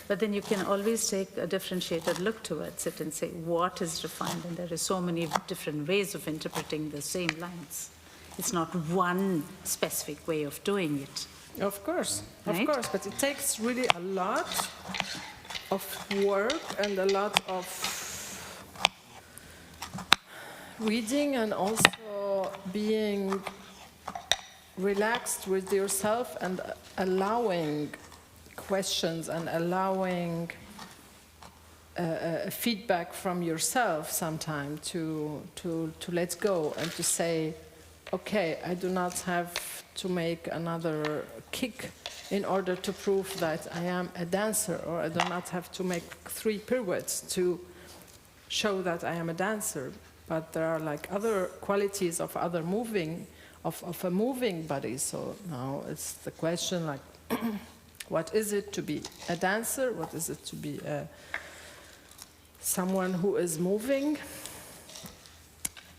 [SPEAKER 4] But then you can always take a differentiated look towards it and say, what is refined? And there are so many different ways of interpreting the same lines. It's not one specific way of doing it.
[SPEAKER 3] Of course,
[SPEAKER 4] Right?
[SPEAKER 3] but it takes really a lot of work and a lot of reading and also being relaxed with yourself and allowing questions and allowing feedback from yourself sometime to let go and to say, okay, I do not have to make another kick in order to prove that I am a dancer, or I do not have to make 3 pirouettes to show that I am a dancer. But there are like other qualities of other moving, of a moving body. So now it's the question like, what is it to be a dancer? What is it to be someone who is moving?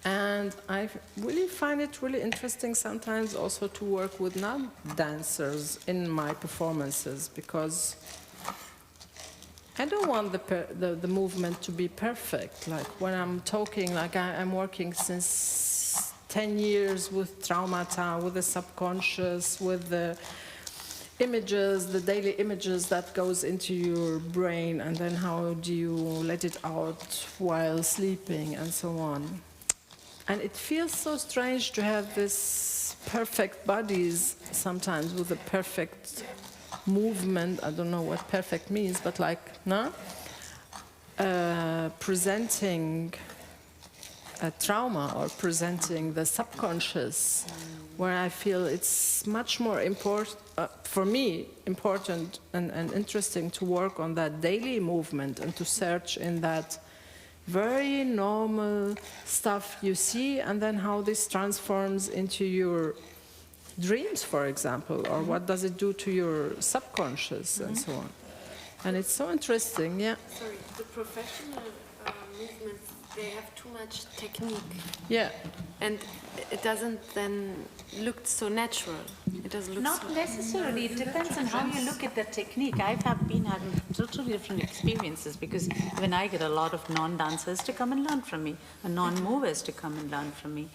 [SPEAKER 3] And I really find it really interesting sometimes also to work with non-dancers in my performances, because I don't want the movement to be perfect. Like when I'm talking, like I'm working since 10 years with traumata, with the subconscious, with the images, the daily images that goes into your brain, and then how do you let it out while sleeping and so on. And it feels so strange to have this perfect bodies sometimes with a perfect movement. I don't know what perfect means, but like, no? Presenting a trauma or presenting the subconscious, where I feel it's much more important, for me, important and interesting to work on that daily movement and to search in that very normal stuff you see, and then how this transforms into your dreams, for example, or what does it do to your subconscious and so on. And it's so interesting, yeah.
[SPEAKER 6] Sorry, the professional movements, they have too much technique.
[SPEAKER 3] Yeah.
[SPEAKER 6] And it doesn't then look so natural. It doesn't look
[SPEAKER 4] Not
[SPEAKER 6] so
[SPEAKER 4] necessarily. It depends on how you look at the technique. I've been having totally different experiences, because when I get a lot of non-dancers to come and learn from me, and non-movers to come and learn from me.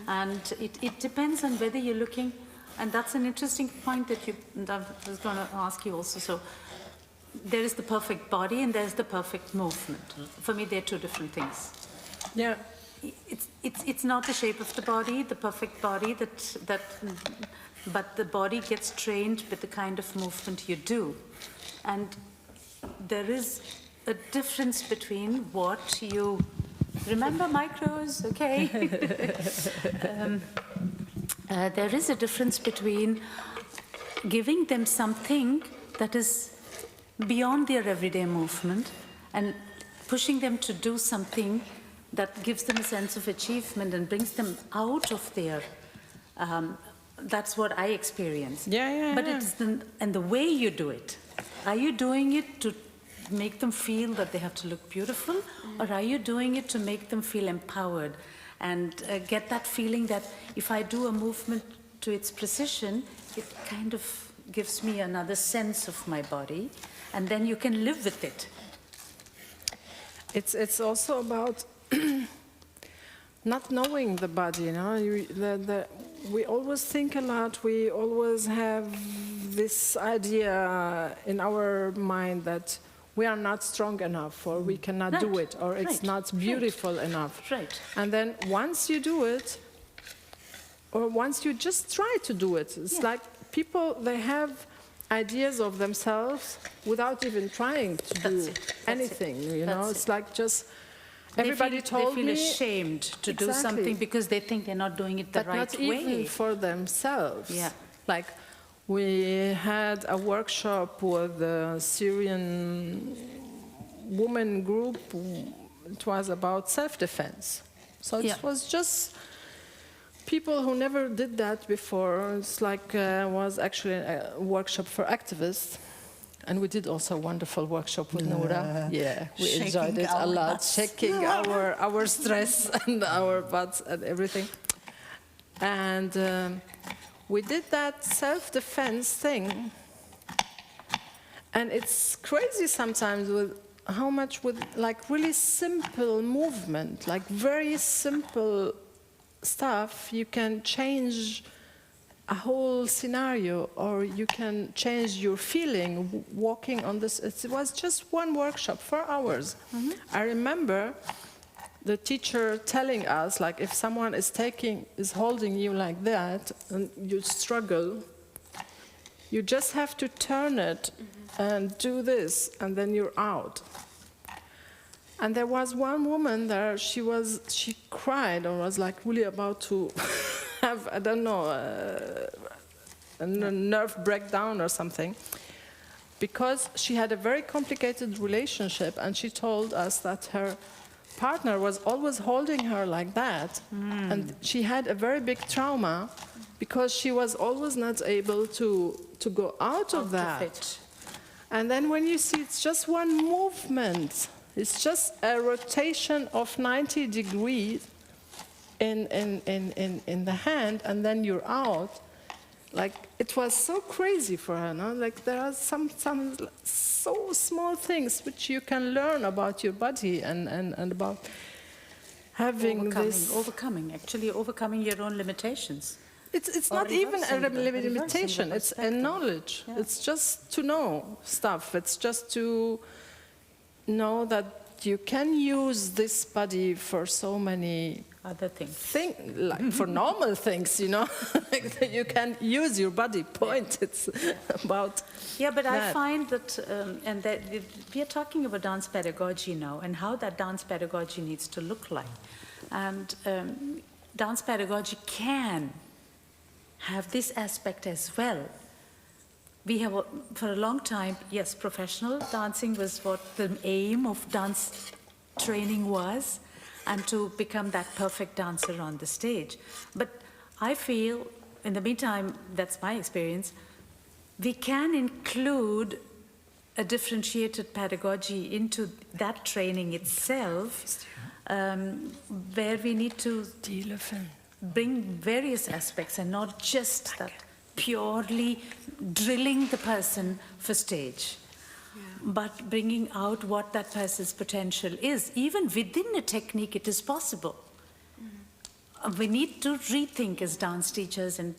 [SPEAKER 4] And it depends on whether you're looking, and that's an interesting point that I was going to ask you also. So there is the perfect body and there's the perfect movement. For me, they're 2 different things.
[SPEAKER 3] Yeah.
[SPEAKER 4] It's not the shape of the body, the perfect body, but the body gets trained with the kind of movement you do. And there is a difference between what you... Remember micros, okay? There is a difference between giving them something that is beyond their everyday movement and pushing them to do something that gives them a sense of achievement and brings them out of their, that's what I experience. But it's and the way you do it. Are you doing it to make them feel that they have to look beautiful, or are you doing it to make them feel empowered and get that feeling that if I do a movement to its precision, it kind of gives me another sense of my body, and then you can live with it.
[SPEAKER 3] It's also about not knowing the body, you know. We always think a lot. We always have this idea in our mind that we are not strong enough, or we cannot do it, or it's not beautiful enough. And then once you do it, or once you just try to do it, it's like people, they have ideas of themselves without even trying to do anything, you know. It's like just... Everybody told me...
[SPEAKER 4] They feel ashamed to do something because they think they're not doing it the right way.
[SPEAKER 3] But not even for themselves. Like, we had a workshop with the Syrian women group. It was about self-defense. So it was just people who never did that before. It's like was actually a workshop for activists. And we did also a wonderful workshop with Noura. Yeah, we enjoyed it a lot, shaking our stress and our butts and everything. And we did that self-defense thing. And it's crazy sometimes with how much with like really simple movement, like very simple stuff, you can change a whole scenario, or you can change your feeling walking on this. It was just one workshop, 4 hours. I remember the teacher telling us, like, if someone is holding you like that, and you struggle, you just have to turn it and do this, and then you're out. And there was one woman there, she cried or was like really about to have, I don't know, a nerve breakdown or something, because she had a very complicated relationship, and she told us that her partner was always holding her like that, and she had a very big trauma because she was always not able to go out of that. And then when you see it's just one movement, it's just a rotation of 90 degrees in the hand, and then you're out. Like, it was so crazy for her, no? Like, there are some so small things which you can learn about your body and about having
[SPEAKER 4] overcoming your own limitations.
[SPEAKER 3] It's not even a limitation, it's a knowledge.
[SPEAKER 4] Yeah.
[SPEAKER 3] It's just to know stuff. It's just to know that you can use this body for so many
[SPEAKER 4] other things.
[SPEAKER 3] Like for normal things, you know. Like you can use your body, point. It's about
[SPEAKER 4] but
[SPEAKER 3] that.
[SPEAKER 4] I find that, and that we are talking about dance pedagogy now, and how that dance pedagogy needs to look like. And dance pedagogy can have this aspect as well. We have, for a long time, yes, professional dancing was what the aim of dance training was, and to become that perfect dancer on the stage. But I feel, in the meantime, that's my experience, we can include a differentiated pedagogy into that training itself, where we need to bring various aspects and not just that purely drilling the person for stage, but bringing out what that person's potential is. Even within a technique, it is possible. We need to rethink as dance teachers and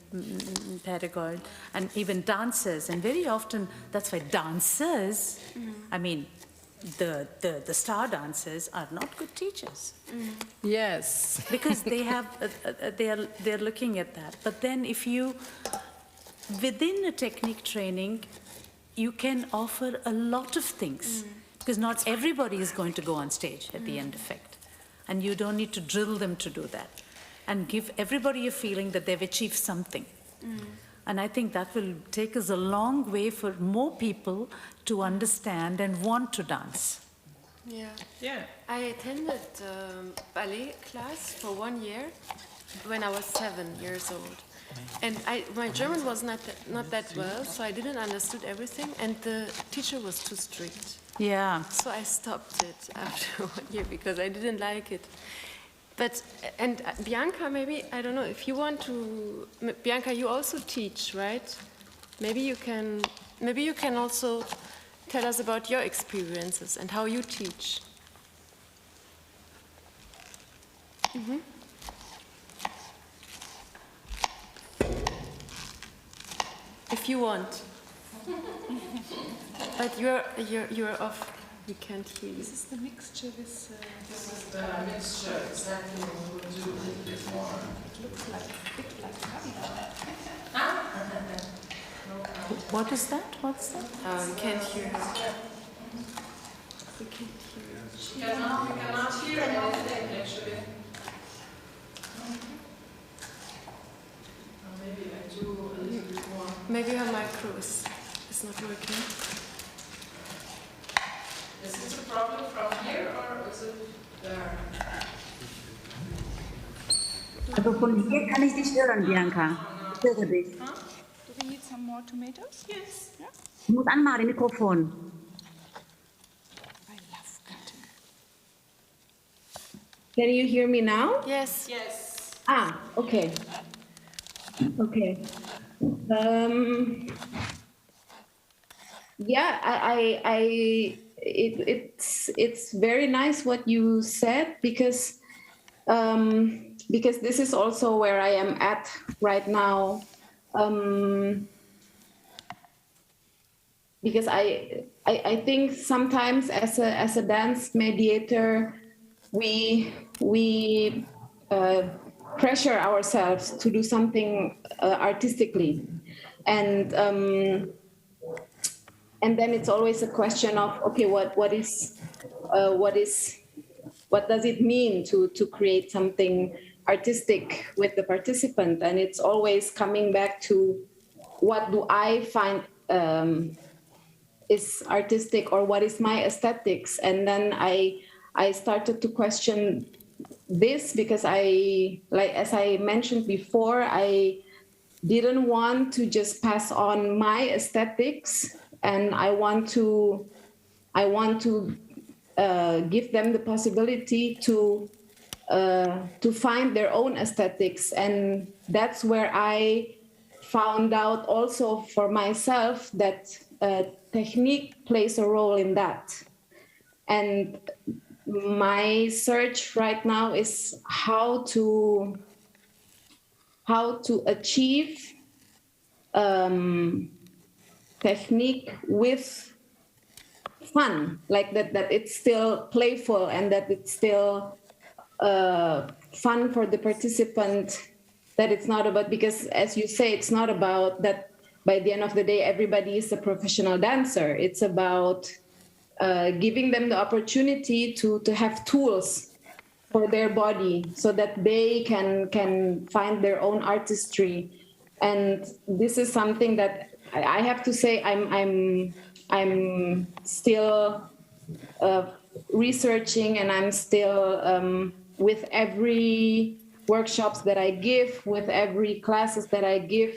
[SPEAKER 4] pedagogues and even dancers. And very often, that's why dancers, I mean, the star dancers are not good teachers.
[SPEAKER 3] Yes.
[SPEAKER 4] Because they have, they're looking at that. But then if you, within a technique training, you can offer a lot of things, because not everybody is going to go on stage at the end effect. And you don't need to drill them to do that. And give everybody a feeling that they've achieved something. And I think that will take us a long way for more people to understand and want to dance.
[SPEAKER 6] Yeah. I attended ballet class for 1 year when I was 7 years old. And my German was not that well, so I didn't understood everything, and the teacher was too strict.
[SPEAKER 4] Yeah.
[SPEAKER 6] So I stopped it after 1 year because I didn't like it. But, and Bianca, maybe, I don't know, if you want to, Bianca, you also teach, right? Maybe you can also tell us about your experiences and how you teach. If you want. But you're off. We can't hear you.
[SPEAKER 7] This is the mixture with...
[SPEAKER 3] This is the mixture, exactly what we'll do a little bit more.
[SPEAKER 7] It looks like a bit like
[SPEAKER 4] What is that? What's that?
[SPEAKER 6] We can't hear her. We can't hear her.
[SPEAKER 3] We cannot hear anything, actually. Maybe I do a little bit more.
[SPEAKER 6] Maybe her micro is not working.
[SPEAKER 3] Is it a problem from here or is it there?
[SPEAKER 9] Also von hier kann ich dich hören, Bianca. Ich höre dich.
[SPEAKER 7] Do we need some more tomatoes?
[SPEAKER 3] Yes.
[SPEAKER 7] Yeah?
[SPEAKER 9] Du musst anmachen, Mikrofon.
[SPEAKER 7] I love cutting.
[SPEAKER 5] Can you hear me now?
[SPEAKER 6] Yes.
[SPEAKER 3] Yes.
[SPEAKER 5] Ah, okay. Okay. Yeah, it's very nice what you said, because this is also where I am at right now. Because I think sometimes as a dance mediator, we pressure ourselves to do something artistically, and then it's always a question of, okay, what does it mean to create something artistic with the participant? And it's always coming back to, what do I find is artistic, or what is my aesthetics? And then I started to question this, because as I mentioned before, I didn't want to just pass on my aesthetics, and I want to give them the possibility to find their own aesthetics. And that's where I found out also for myself that technique plays a role in that. And my search right now is how to achieve technique with fun, like that it's still playful, and that it's still fun for the participant, that it's not about, because as you say, it's not about that by the end of the day everybody is a professional dancer. It's about giving them the opportunity to have tools for their body, so that they can find their own artistry. And this is something that I have to say I'm still researching, and I'm still with every workshops that I give, with every classes that I give,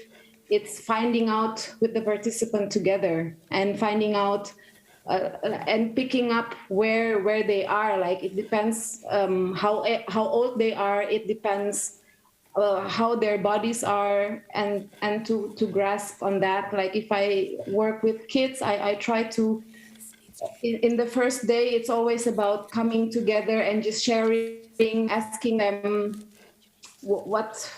[SPEAKER 5] it's finding out with the participant together, and finding out and picking up where they are. Like, it depends how old they are. It depends how their bodies are, and to grasp on that. Like, if I work with kids, I try to, in the first day, it's always about coming together and just sharing, asking them what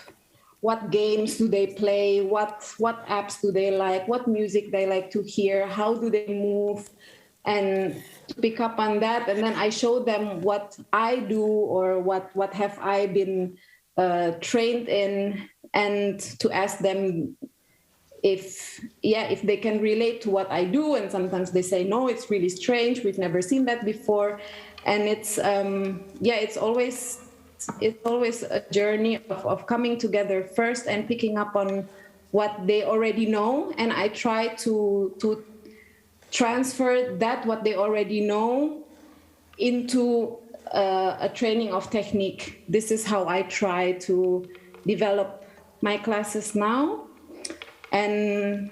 [SPEAKER 5] games do they play, what apps do they like, what music they like to hear, how do they move, and to pick up on that. And then I show them what I do, or what have I been trained in, and to ask them if they can relate to what I do. And sometimes they say, no, it's really strange, we've never seen that before. And it's always a journey of coming together first and picking up on what they already know, and I try to transfer that, what they already know, into a training of technique. This is how I try to develop my classes now. And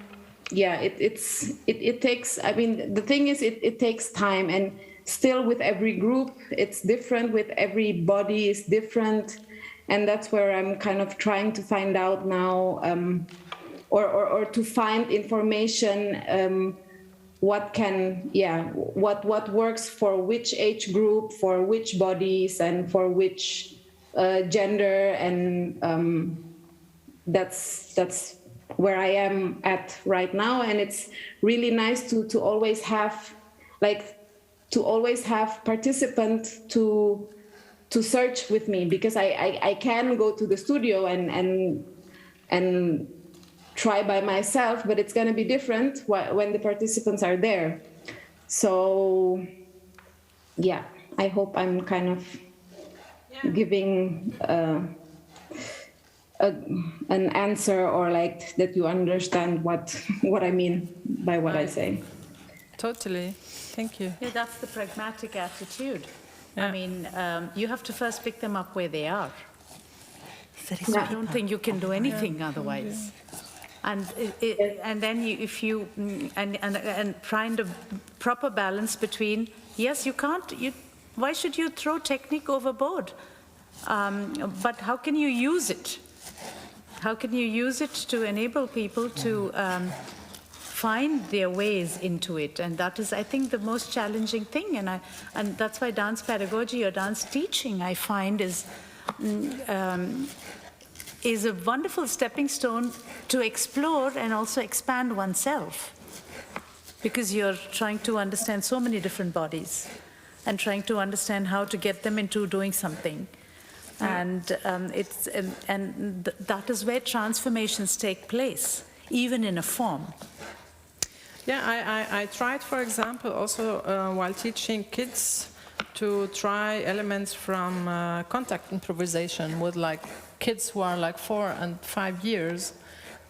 [SPEAKER 5] it takes, I mean, the thing is, it takes time, and still with every group it's different, with every body is different, and that's where I'm kind of trying to find out now, or to find information, what works for which age group, for which bodies, and for which gender, and that's where I am at right now. And it's really nice to always have participants to search with me, because I can go to the studio and try by myself, but it's going to be different when the participants are there. So yeah, I hope I'm kind of giving an answer, or like that you understand what I mean by what I say.
[SPEAKER 3] Totally. Thank you.
[SPEAKER 4] Yeah, that's the pragmatic attitude. Yeah. I mean, you have to first pick them up where they are. I don't think you can do anything otherwise. And then and find a proper balance between, yes, you can't. Why should you throw technique overboard? But how can you use it? How can you use it to enable people to find their ways into it? And that is, I think, the most challenging thing. And that's why dance pedagogy or dance teaching, I find, is a wonderful stepping stone to explore and also expand oneself, because you're trying to understand so many different bodies. and trying to understand how to get them into doing something. And that is where transformations take place, even in a form.
[SPEAKER 3] Yeah, I tried, for example, also while teaching kids to try elements from contact improvisation with like kids who are like 4 and 5 years.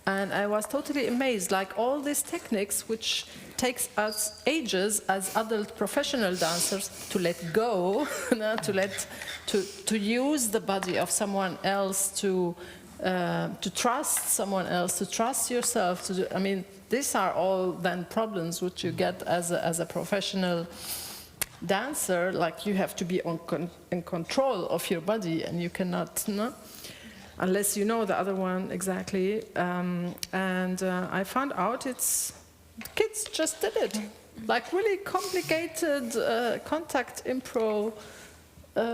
[SPEAKER 3] And I was totally amazed, like all these techniques, which takes us ages as adult professional dancers to let go, to use the body of someone else, to trust someone else, to trust yourself. I mean, these are all then problems which you get as a professional dancer. Like you have to be in control of your body, and you cannot, unless you know the other one exactly. I found out kids just did it. Like really complicated contact improv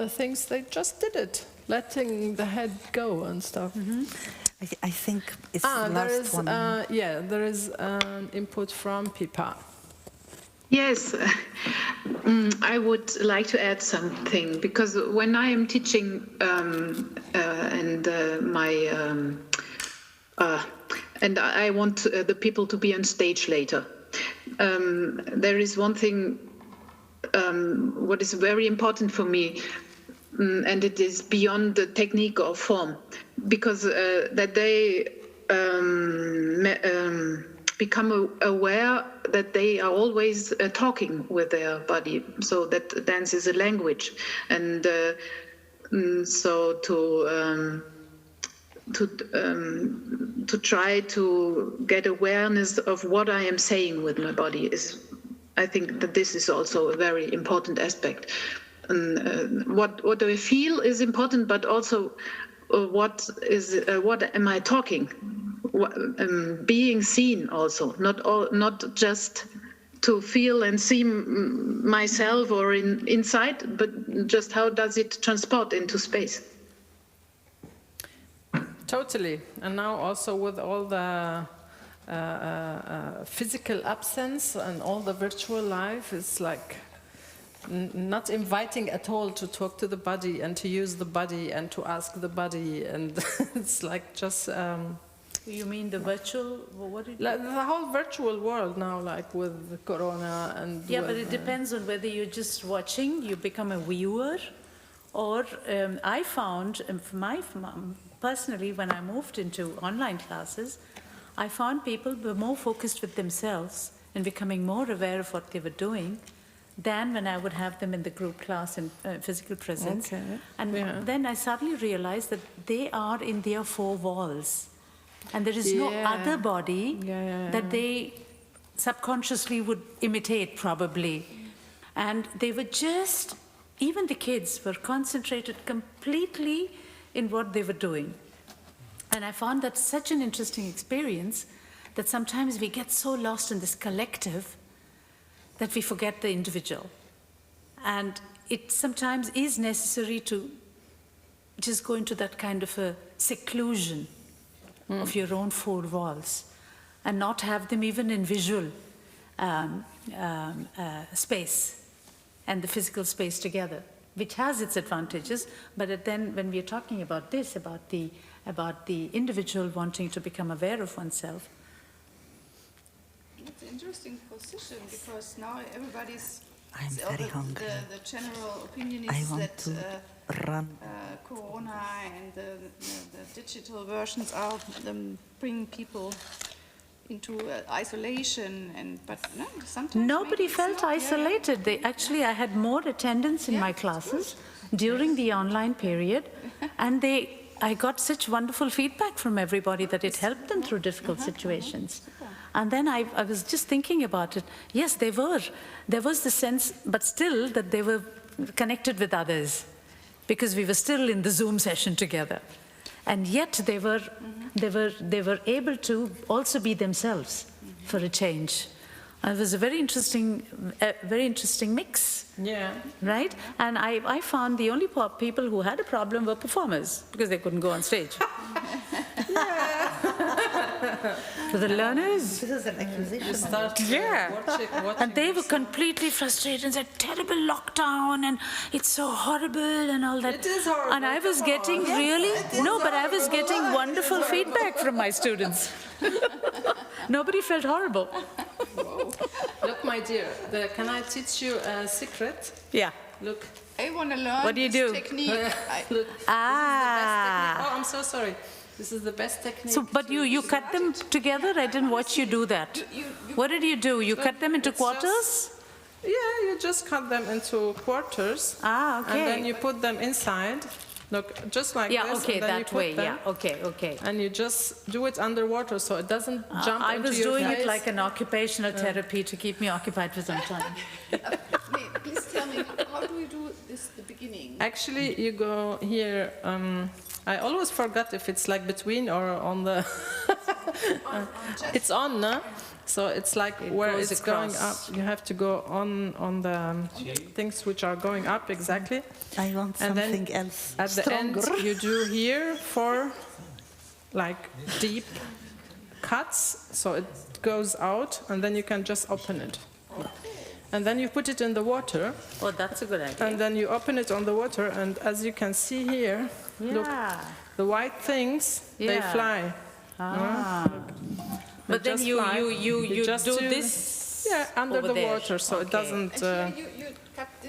[SPEAKER 3] things, they just did it. Letting the head go and stuff.
[SPEAKER 1] Mm-hmm. I think it's the last one.
[SPEAKER 3] There is an input from Pipa.
[SPEAKER 10] Yes, I would like to add something, because when I am teaching and I want the people to be on stage later, there is one thing what is very important for me, and it is beyond the technique or form, because that they become aware that they are always talking with their body, so that dance is a language, and so to try to get awareness of what I am saying with my body is, I think that this is also a very important aspect. What I feel is important, but also what am I talking? Being seen also, not just to feel and see myself or inside, but just how does it transport into space?
[SPEAKER 3] Totally, and now also with all the physical absence and all the virtual life, it's like not inviting at all to talk to the body and to use the body and to ask the body, and it's like just...
[SPEAKER 4] You mean the virtual,
[SPEAKER 3] the whole virtual world now, like with Corona and...
[SPEAKER 4] Yeah, but it depends on whether you're just watching, you become a viewer, or I found, personally, when I moved into online classes, I found people were more focused with themselves and becoming more aware of what they were doing than when I would have them in the group class in physical presence.
[SPEAKER 3] Okay.
[SPEAKER 4] And then I suddenly realized that they are in their 4 walls. And there is no other body that they subconsciously would imitate, probably. And they were just, even the kids were concentrated completely in what they were doing. And I found that such an interesting experience that sometimes we get so lost in this collective that we forget the individual. And it sometimes is necessary to just go into that kind of a seclusion of your own 4 walls, and not have them even in visual space and the physical space together, which has its advantages. But then when we're talking about this, about the individual wanting to become aware of oneself.
[SPEAKER 7] It's an interesting position, because now everybody's...
[SPEAKER 1] I'm very hungry.
[SPEAKER 7] The general opinion is that Corona and the digital versions are bringing people into isolation, but no, sometimes
[SPEAKER 4] nobody felt isolated. Actually, I had more attendance in my classes during the online period, and I got such wonderful feedback from everybody that it helped them through difficult situations. And then I was just thinking about it. Yes, there was the sense, but still, that they were connected with others, because we were still in the Zoom session together. And yet they were able to also be themselves for a change. It was a very interesting mix.
[SPEAKER 3] Yeah.
[SPEAKER 4] Right? And I found the only people who had a problem were performers, because they couldn't go on stage. to the learners.
[SPEAKER 1] This is an accusation.
[SPEAKER 4] Yeah.
[SPEAKER 3] Watching
[SPEAKER 4] And they were completely frustrated and said, terrible lockdown, and it's so horrible and all that.
[SPEAKER 3] It is horrible.
[SPEAKER 4] And I was getting but I was getting wonderful feedback from my students. Nobody felt horrible.
[SPEAKER 3] Look, my dear, can I teach you a secret?
[SPEAKER 4] Yeah.
[SPEAKER 3] Look.
[SPEAKER 7] I want to learn
[SPEAKER 4] What do you
[SPEAKER 7] this
[SPEAKER 4] do?
[SPEAKER 7] technique.
[SPEAKER 3] Look.
[SPEAKER 4] Ah.
[SPEAKER 3] Oh, I'm so sorry. This is the best technique.
[SPEAKER 4] So, but you cut them together? I didn't watch you do that. What did you do? You cut them into
[SPEAKER 3] It's
[SPEAKER 4] quarters?
[SPEAKER 3] You just cut them into quarters.
[SPEAKER 4] Ah, okay.
[SPEAKER 3] And then you put them inside. Look, just like
[SPEAKER 4] Yeah,
[SPEAKER 3] this.
[SPEAKER 4] okay,
[SPEAKER 3] and then you
[SPEAKER 4] that
[SPEAKER 3] put
[SPEAKER 4] way,
[SPEAKER 3] them,
[SPEAKER 4] yeah, okay.
[SPEAKER 3] And you just do it underwater so it doesn't jump
[SPEAKER 4] I
[SPEAKER 3] into
[SPEAKER 4] was
[SPEAKER 3] your
[SPEAKER 4] doing
[SPEAKER 3] face.
[SPEAKER 4] it like an occupational therapy to keep me occupied for some time.
[SPEAKER 7] Mey, please tell me, how do we do this at the beginning?
[SPEAKER 3] Actually, you go here. I always forgot if it's like between or on the. It's on, no? So it's like where
[SPEAKER 4] goes
[SPEAKER 3] it's going up.
[SPEAKER 4] across.
[SPEAKER 3] You have to go on the things which are going up exactly.
[SPEAKER 1] I want
[SPEAKER 3] And then
[SPEAKER 1] something else.
[SPEAKER 3] At the end,
[SPEAKER 1] stronger.
[SPEAKER 3] you do here 4 like deep cuts, so it goes out, and then you can just open it. And then you put it in the water,
[SPEAKER 4] Oh, that's a good idea.
[SPEAKER 3] and then you open it on the water, and as you can see here, look, the white things, they
[SPEAKER 4] Yeah.
[SPEAKER 3] fly.
[SPEAKER 4] Ah.
[SPEAKER 3] They
[SPEAKER 4] But then
[SPEAKER 3] just
[SPEAKER 4] you
[SPEAKER 3] fly.
[SPEAKER 4] you
[SPEAKER 3] just
[SPEAKER 4] do this
[SPEAKER 3] under
[SPEAKER 4] over
[SPEAKER 3] the
[SPEAKER 4] there.
[SPEAKER 3] water, so it
[SPEAKER 4] Okay.
[SPEAKER 3] doesn't.
[SPEAKER 7] And here you cut this